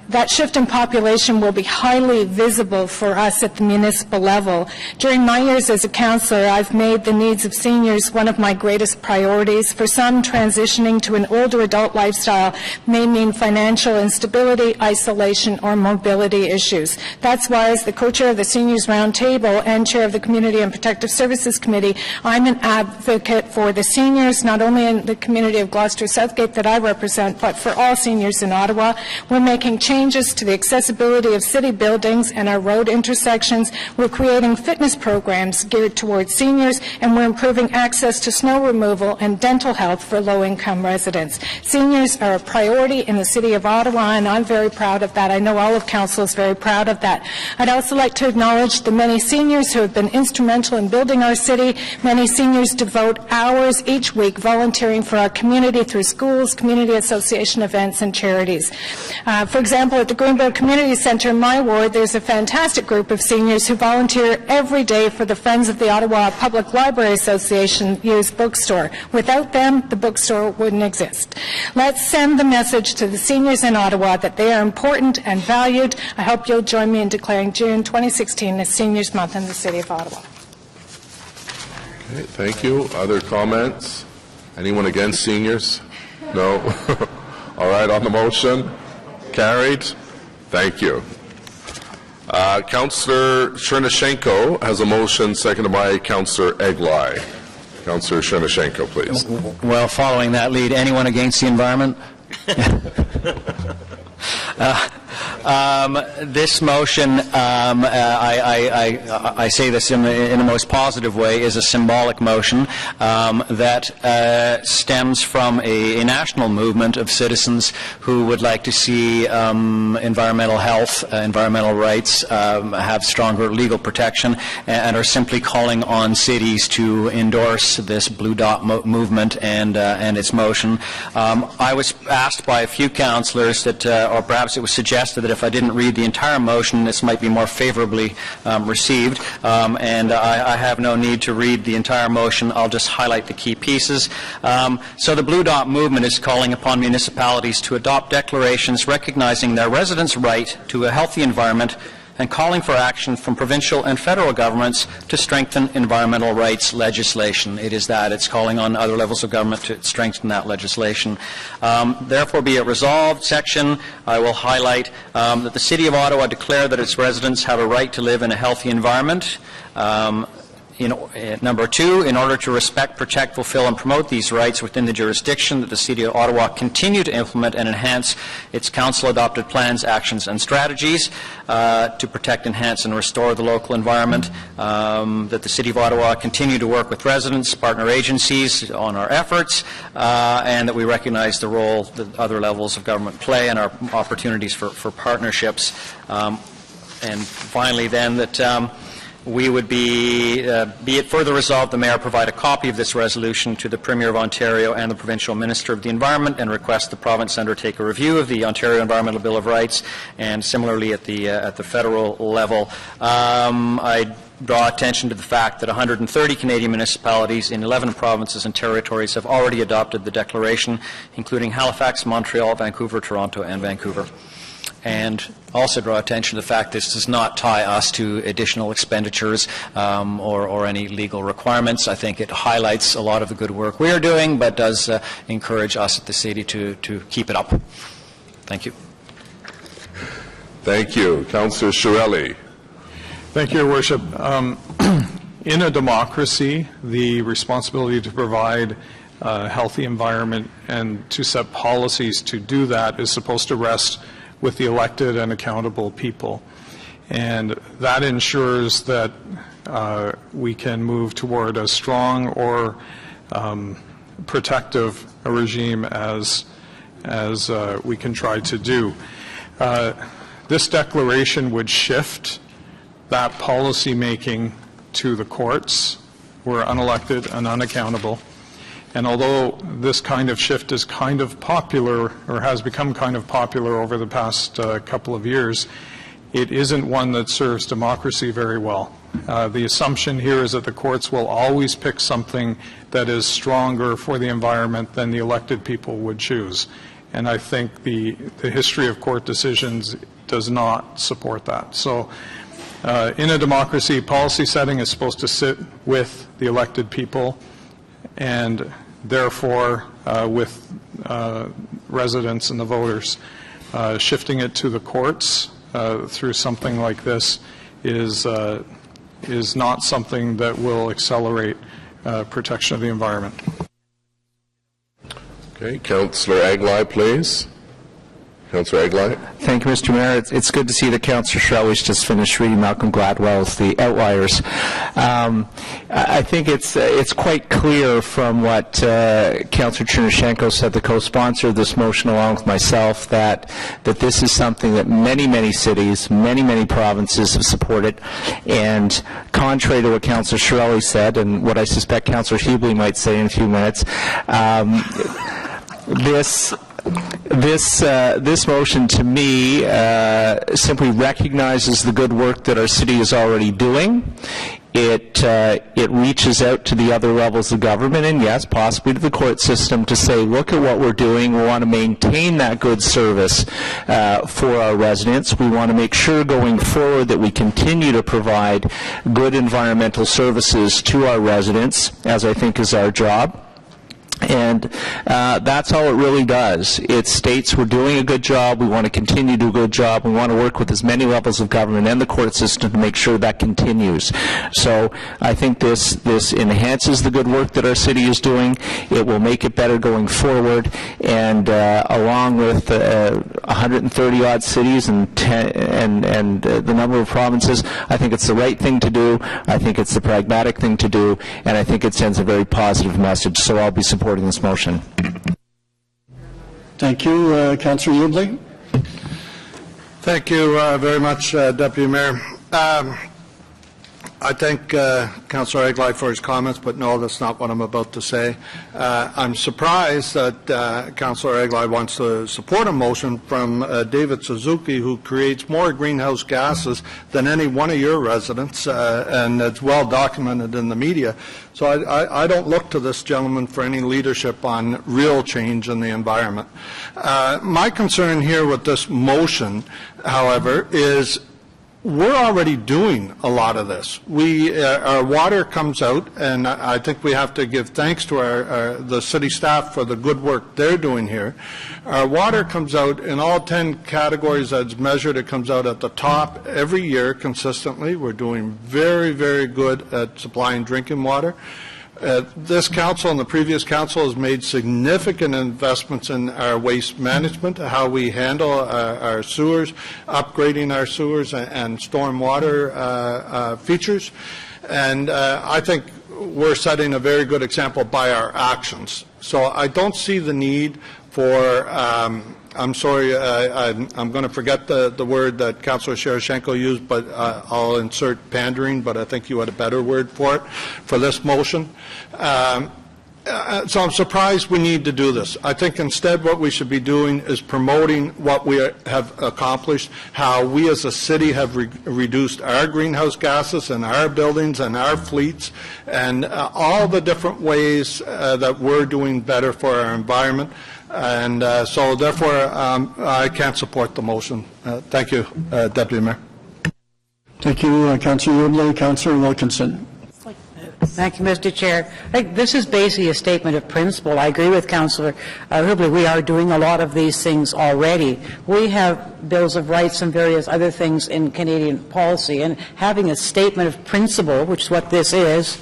That shift in population will be highly visible for us at the municipal level. During my years as a councillor, I've made the needs of seniors one of my greatest priorities. For some, transitioning to an older adult lifestyle may mean financial instability, isolation, or mobility issues. That's why, as the co-chair of the Seniors Roundtable and chair of the Community and Protective Services Committee, I'm an advocate for the seniors, not only in the community of Gloucester Southgate that I represent, but for all seniors in Ottawa. We're making changes changes to the accessibility of city buildings and our road intersections. We're creating fitness programs geared towards seniors, and we're improving access to snow removal and dental health for low-income residents. Seniors are a priority in the City of Ottawa, and I'm very proud of that. I know all of Council is very proud of that. I'd also like to acknowledge the many seniors who have been instrumental in building our city. Many seniors devote hours each week volunteering for our community through schools, community association events, and charities. For example, at the Greenbelt Community Centre in my ward, there's a fantastic group of seniors who volunteer every day for the Friends of the Ottawa Public Library Association used bookstore. Without them, the bookstore wouldn't exist. Let's send the message to the seniors in Ottawa that they are important and valued. I hope you'll join me in declaring June 2016 as Seniors Month in the City of Ottawa. Okay, thank you. Other comments? Anyone against seniors? No? All right, on the motion? Carried? Thank you. Councillor Chernyshenko has a motion seconded by Councillor Eglai. Councillor Chernyshenko, please. Well, following that lead, anyone against the environment? This motion, I say this in the most positive way, is a symbolic motion that stems from a national movement of citizens who would like to see environmental health, environmental rights have stronger legal protection, and are simply calling on cities to endorse this Blue Dot movement and its motion. I was asked by a few councillors that, or perhaps it was suggested that if I didn't read the entire motion, this might be more favorably received, and I have no need to read the entire motion. I'll just highlight the key pieces. So the Blue Dot movement is calling upon municipalities to adopt declarations recognizing their residents' right to a healthy environment and calling for action from provincial and federal governments to strengthen environmental rights legislation. It is that. It's calling on other levels of government to strengthen that legislation. Therefore, be it resolved, section, I will highlight that the City of Ottawa declare that its residents have a right to live in a healthy environment. Number two, in order to respect, protect, fulfill, and promote these rights within the jurisdiction, that the City of Ottawa continue to implement and enhance its council-adopted plans, actions, and strategies to protect, enhance, and restore the local environment, that the City of Ottawa continue to work with residents, partner agencies on our efforts, and that we recognize the role that other levels of government play and our opportunities for partnerships. And finally, then, that we would be it further resolved, the Mayor provide a copy of this resolution to the Premier of Ontario and the Provincial Minister of the Environment, and request the province undertake a review of the Ontario Environmental Bill of Rights, and similarly at the federal level. I draw attention to the fact that 130 Canadian municipalities in 11 provinces and territories have already adopted the declaration, including Halifax, Montreal, Vancouver, Toronto, and Vancouver. And also draw attention to the fact this does not tie us to additional expenditures or any legal requirements. I think it highlights a lot of the good work we are doing, but does encourage us at the City to keep it up. Thank you. Thank you. Councillor Chiarelli. Thank you, Your Worship. In a democracy, the responsibility to provide a healthy environment and to set policies to do that is supposed to rest with the elected and accountable people. And that ensures that we can move toward a strong or protective regime as we can try to do. This declaration would shift that policy making to the courts. We're unelected and unaccountable. And although this kind of shift is kind of popular, or has become kind of popular over the past couple of years, it isn't one that serves democracy very well. The assumption here is that the courts will always pick something that is stronger for the environment than the elected people would choose. And I think the history of court decisions does not support that. So in a democracy, policy setting is supposed to sit with the elected people, and therefore with residents and the voters. Shifting it to the courts through something like this is not something that will accelerate protection of the environment. Okay, Councillor Eglai, please. Councillor Egley. Thank you, Mr. Mayor. It's good to see that Councillor Shirley's just finished reading Malcolm Gladwell's The Outliers. I think it's quite clear from what Councillor Chernyshenko said, the co-sponsor of this motion, along with myself, that this is something that many cities, many provinces have supported. And contrary to what Councillor Shirley said, and what I suspect Councillor Hubley might say in a few minutes, this motion, to me, simply recognizes the good work that our city is already doing. It reaches out to the other levels of government, and yes, possibly to the court system, to say, look at what we're doing. We want to maintain that good service for our residents. We want to make sure going forward that we continue to provide good environmental services to our residents, as I think is our job. And that's all it really does. It states we're doing a good job, we want to continue to do a good job, we want to work with as many levels of government and the court system to make sure that continues. So I think this enhances the good work that our city is doing. It will make it better going forward, and along with 130-odd cities and the number of provinces, I think it's the right thing to do, I think it's the pragmatic thing to do, and I think it sends a very positive message. So I'll be supporting this motion. Thank you. Councillor Hubley. Thank you very much, Deputy Mayor. I thank Councillor Egley for his comments, but no, that's not what I'm about to say. I'm surprised that Councillor Egley wants to support a motion from David Suzuki, who creates more greenhouse gases than any one of your residents, and it's well documented in the media. So I don't look to this gentleman for any leadership on real change in the environment. My concern here with this motion, however, is we're already doing a lot of this. Our water comes out, and I think we have to give thanks to the city staff for the good work they're doing here. Our water comes out in all 10 categories that's measured. It comes out at the top every year consistently. We're doing very good at supplying drinking water. This council and the previous council has made significant investments in our waste management, how we handle our sewers, upgrading our sewers and stormwater features. And I think we're setting a very good example by our actions. So I don't see the need for I'm sorry, I'm going to forget the word that Councillor Chernyshenko used, but I'll insert pandering, but I think you had a better word for it, for this motion. So I'm surprised we need to do this. I think instead what we should be doing is promoting what we have accomplished, how we as a city have reduced our greenhouse gases in our buildings and our fleets, and all the different ways that we're doing better for our environment. And so therefore I can't support the motion. Thank you, Deputy Mayor. Thank you, Councillor Hubley. Councillor Wilkinson. Thank you, Mr. Chair. I think this is basically a statement of principle. I agree with Councillor Hubley. We are doing a lot of these things already. We have bills of rights and various other things in Canadian policy, and having a statement of principle, which is what this is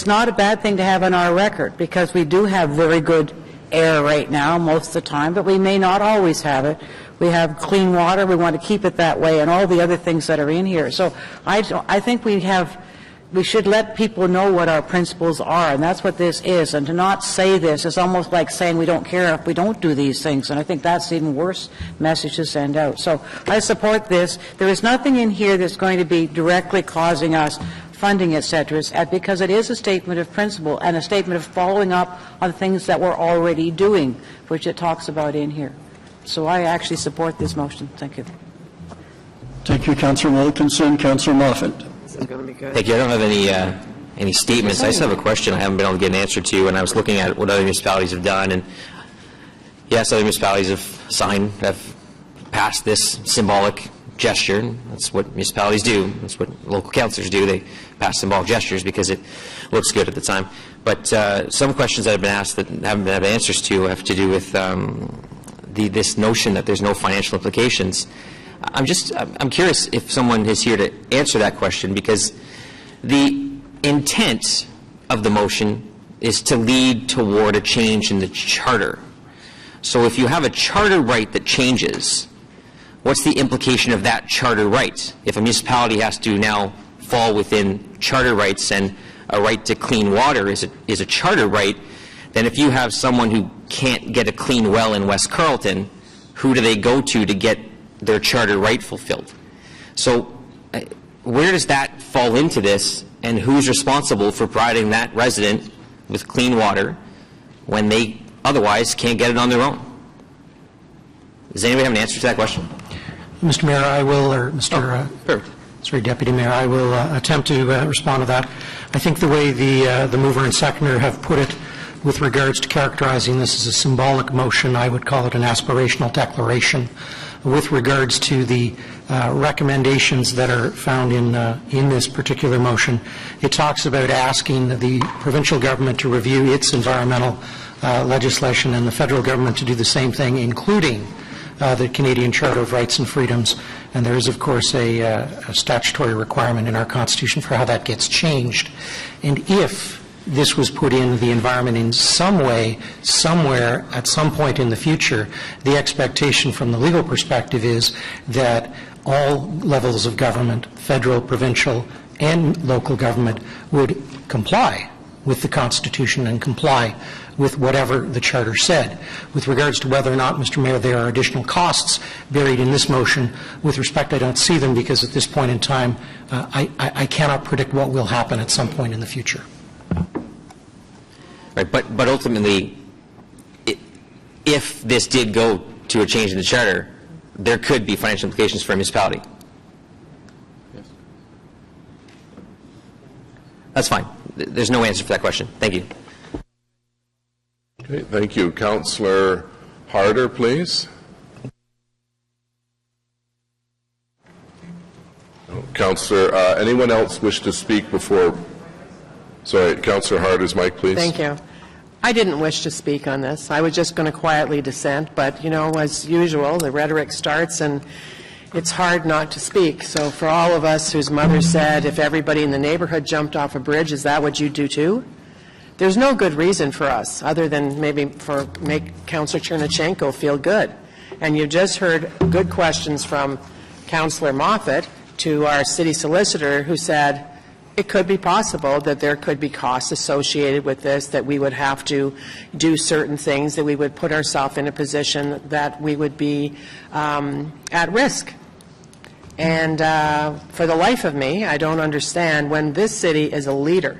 not a bad thing to have on our record, because we do have very good air right now most of the time, but we may not always have it. We have clean water. We want to keep it that way, and all the other things that are in here. So I think we should let people know what our principles are, and that's what this is. And to not say this is almost like saying we don't care if we don't do these things, and I think that's an even worse message to send out. So I support this. There is nothing in here that's going to be directly causing us funding, et cetera, because it is a statement of principle and a statement of following up on things that we're already doing, which it talks about in here. So I actually support this motion. Thank you. Thank you, Councillor Wilkinson. Councillor Moffat. Thank you. I don't have any statements. I just have a question I haven't been able to get an answer to, and I was looking at what other municipalities have done, and yes, other municipalities have passed this symbolic gesture. That's what municipalities do. That's what local councillors do. They pass symbolic gestures because it looks good at the time. But some questions that have been asked that haven't been able answers to have to do with this notion that there's no financial implications. I'm curious if someone is here to answer that question, because the intent of the motion is to lead toward a change in the charter. So if you have a charter right that changes, what's the implication of that charter right? If a municipality has to now fall within charter rights and a right to clean water is a charter right, then if you have someone who can't get a clean well in West Carleton, who do they go to get their charter right fulfilled? So where does that fall into this, and who's responsible for providing that resident with clean water when they otherwise can't get it on their own? Does anybody have an answer to that question? Mr. Mayor, I will, or Mr. Sorry, Deputy Mayor, I will attempt to respond to that. I think the way the mover and seconder have put it with regards to characterizing this as a symbolic motion, I would call it an aspirational declaration. With regards to the recommendations that are found in this particular motion, it talks about asking the provincial government to review its environmental legislation and the federal government to do the same thing, including the Canadian Charter of Rights and Freedoms. And there is, of course, a statutory requirement in our Constitution for how that gets changed. And if this was put in the environment in some way, somewhere, at some point in the future, the expectation from the legal perspective is that all levels of government, federal, provincial, and local government, would comply with the Constitution and comply with whatever the Charter said. With regards to whether or not, Mr. Mayor, there are additional costs buried in this motion, with respect, I don't see them, because at this point in time, I cannot predict what will happen at some point in the future. Right, but ultimately, if this did go to a change in the Charter, there could be financial implications for a municipality. Yes. That's fine. There's no answer for that question. Thank you. Okay, thank you. Councillor Harder, please. Councillor, anyone else wish to speak before? Sorry, Councillor Harder's mic, please. Thank you. I didn't wish to speak on this. I was just going to quietly dissent, but, you know, as usual, the rhetoric starts and it's hard not to speak. So for all of us whose mother said, if everybody in the neighborhood jumped off a bridge, is that what you'd do too? There's no good reason for us, other than maybe for make Councillor Chernachenko feel good. And you just heard good questions from Councillor Moffat to our city solicitor, who said it could be possible that there could be costs associated with this, that we would have to do certain things, that we would put ourselves in a position that we would be at risk. And for the life of me, I don't understand when this city is a leader.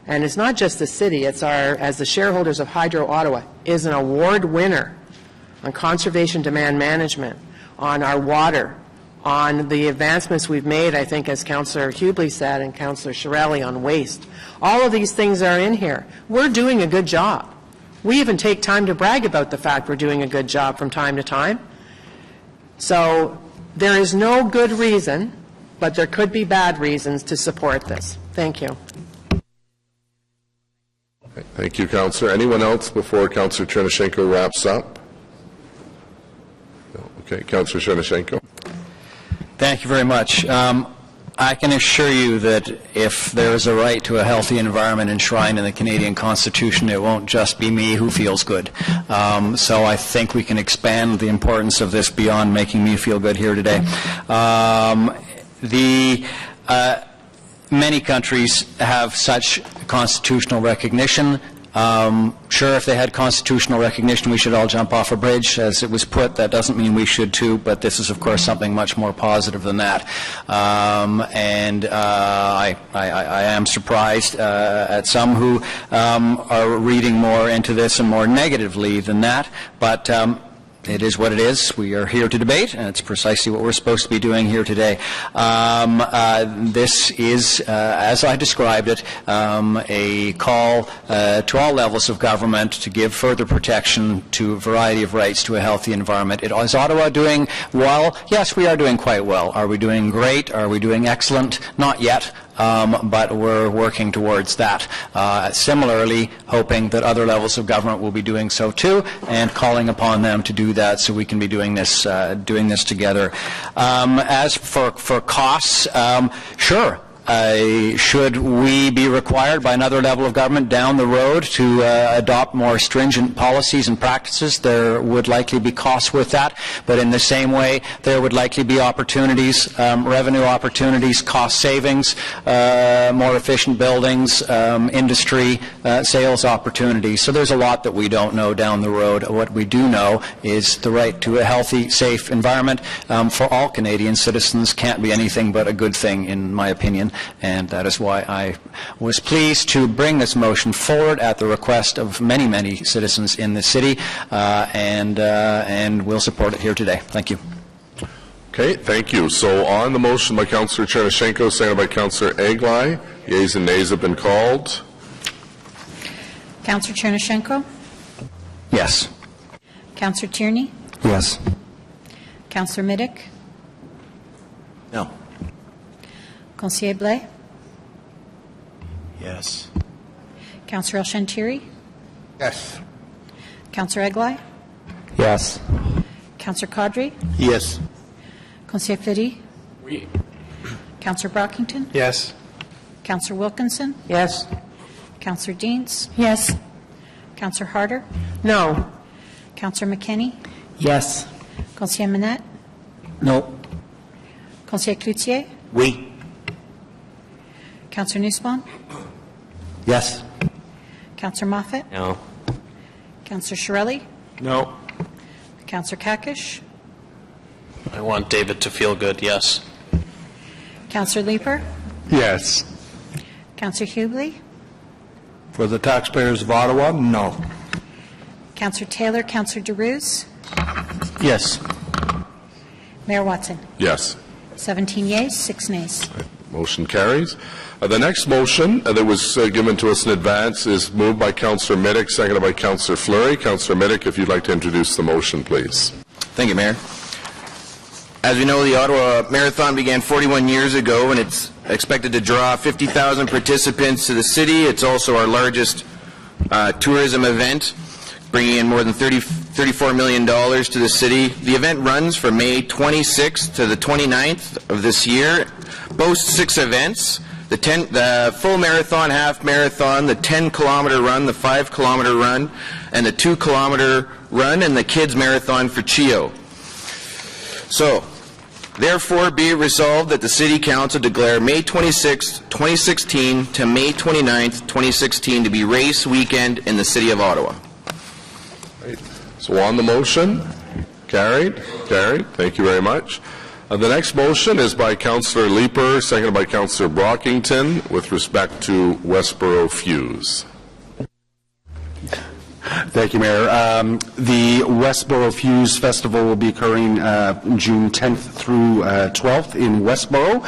And it's not just the city, it's our, as the shareholders of Hydro Ottawa, is an award winner on conservation demand management, on our water, on the advancements we've made, I think, as Councillor Hubley said and Councillor Shirelli, on waste. All of these things are in here. We're doing a good job. We even take time to brag about the fact we're doing a good job from time to time. So there is no good reason, but there could be bad reasons to support this. Thank you. Thank you, Councillor. Anyone else before Councillor Chernachenko wraps up? No. Okay, Councillor Chernachenko. Thank you very much. I can assure you that if there is a right to a healthy environment enshrined in the Canadian Constitution, it won't just be me who feels good. So I think we can expand the importance of this beyond making me feel good here today. Many countries have such constitutional recognition. Sure, if they had constitutional recognition, we should all jump off a bridge, as it was put. That doesn't mean we should too, but this is, of course, something much more positive than that. I am surprised at some who are reading more into this and more negatively than that, but it is what it is. We are here to debate, and it's precisely what we're supposed to be doing here today. This is, as I described it, a call to all levels of government to give further protection to a variety of rights to a healthy environment. Is Ottawa doing well? Yes, we are doing quite well. Are we doing great? Are we doing excellent? Not yet. But we're working towards that. Similarly, hoping that other levels of government will be doing so too, and calling upon them to do that, so we can be doing this together. As for costs, sure. Should we be required by another level of government down the road to adopt more stringent policies and practices, there would likely be costs with that. But in the same way, there would likely be opportunities, revenue opportunities, cost savings, more efficient buildings, industry, sales opportunities. So there's a lot that we don't know down the road. What we do know is the right to a healthy, safe environment for all Canadian citizens can't be anything but a good thing, in my opinion. And that is why I was pleased to bring this motion forward at the request of many, many citizens in the city, and we'll support it here today. Thank you. Okay, thank you. So on the motion by Councillor Chernyshenko, seconded by Councillor Aglai, yeas and nays have been called. Councillor Chernyshenko? Yes. Councillor Tierney? Yes. Councillor Middick? No. Conseiller Blais? Yes. Councillor El-Shantiri? Yes. Councillor Aglai? Yes. Councillor Caudry? Yes. Conseiller Fleury? Oui. Councillor Brockington? Yes. Councillor Wilkinson? Yes. Councillor Deans? Yes. Councillor Harder? No. Councillor McKinney? Yes. Conseiller Manette? No. Conseiller Cloutier? Oui. Councillor Nussbaum? Yes. Councillor Moffat? No. Councillor Shirelli? No. Councillor Kakish? I want David to feel good, yes. Councillor Leeper? Yes. Councillor Hubley? For the taxpayers of Ottawa, no. Councillor Taylor? Councillor DeRuse? Yes. Mayor Watson? Yes. 17 yeas, 6 nays. Motion carries. The next motion that was given to us in advance is moved by Councillor Middick, seconded by Councillor Fleury. Councillor Middick, if you'd like to introduce the motion, please. Thank you, Mayor. As we know, the Ottawa Marathon began 41 years ago, and it's expected to draw 50,000 participants to the city. It's also our largest tourism event, bringing in more than $34 million to the city. The event runs from May 26th to the 29th of this year, boasts 6 events: the full marathon, half marathon, the 10-kilometer run, the 5-kilometer run, and the 2-kilometer run, and the kids marathon for CHIO. So, therefore, be it resolved that the City Council declare May 26, 2016 to May 29, 2016 to be race weekend in the City of Ottawa. Right. So on the motion, carried. Carried. Thank you very much. The next motion is by Councillor Leeper, seconded by Councillor Brockington, with respect to Westboro Fuse. Thank you, Mayor. The Westboro Fuse Festival will be occurring June 10th through 12th in Westboro.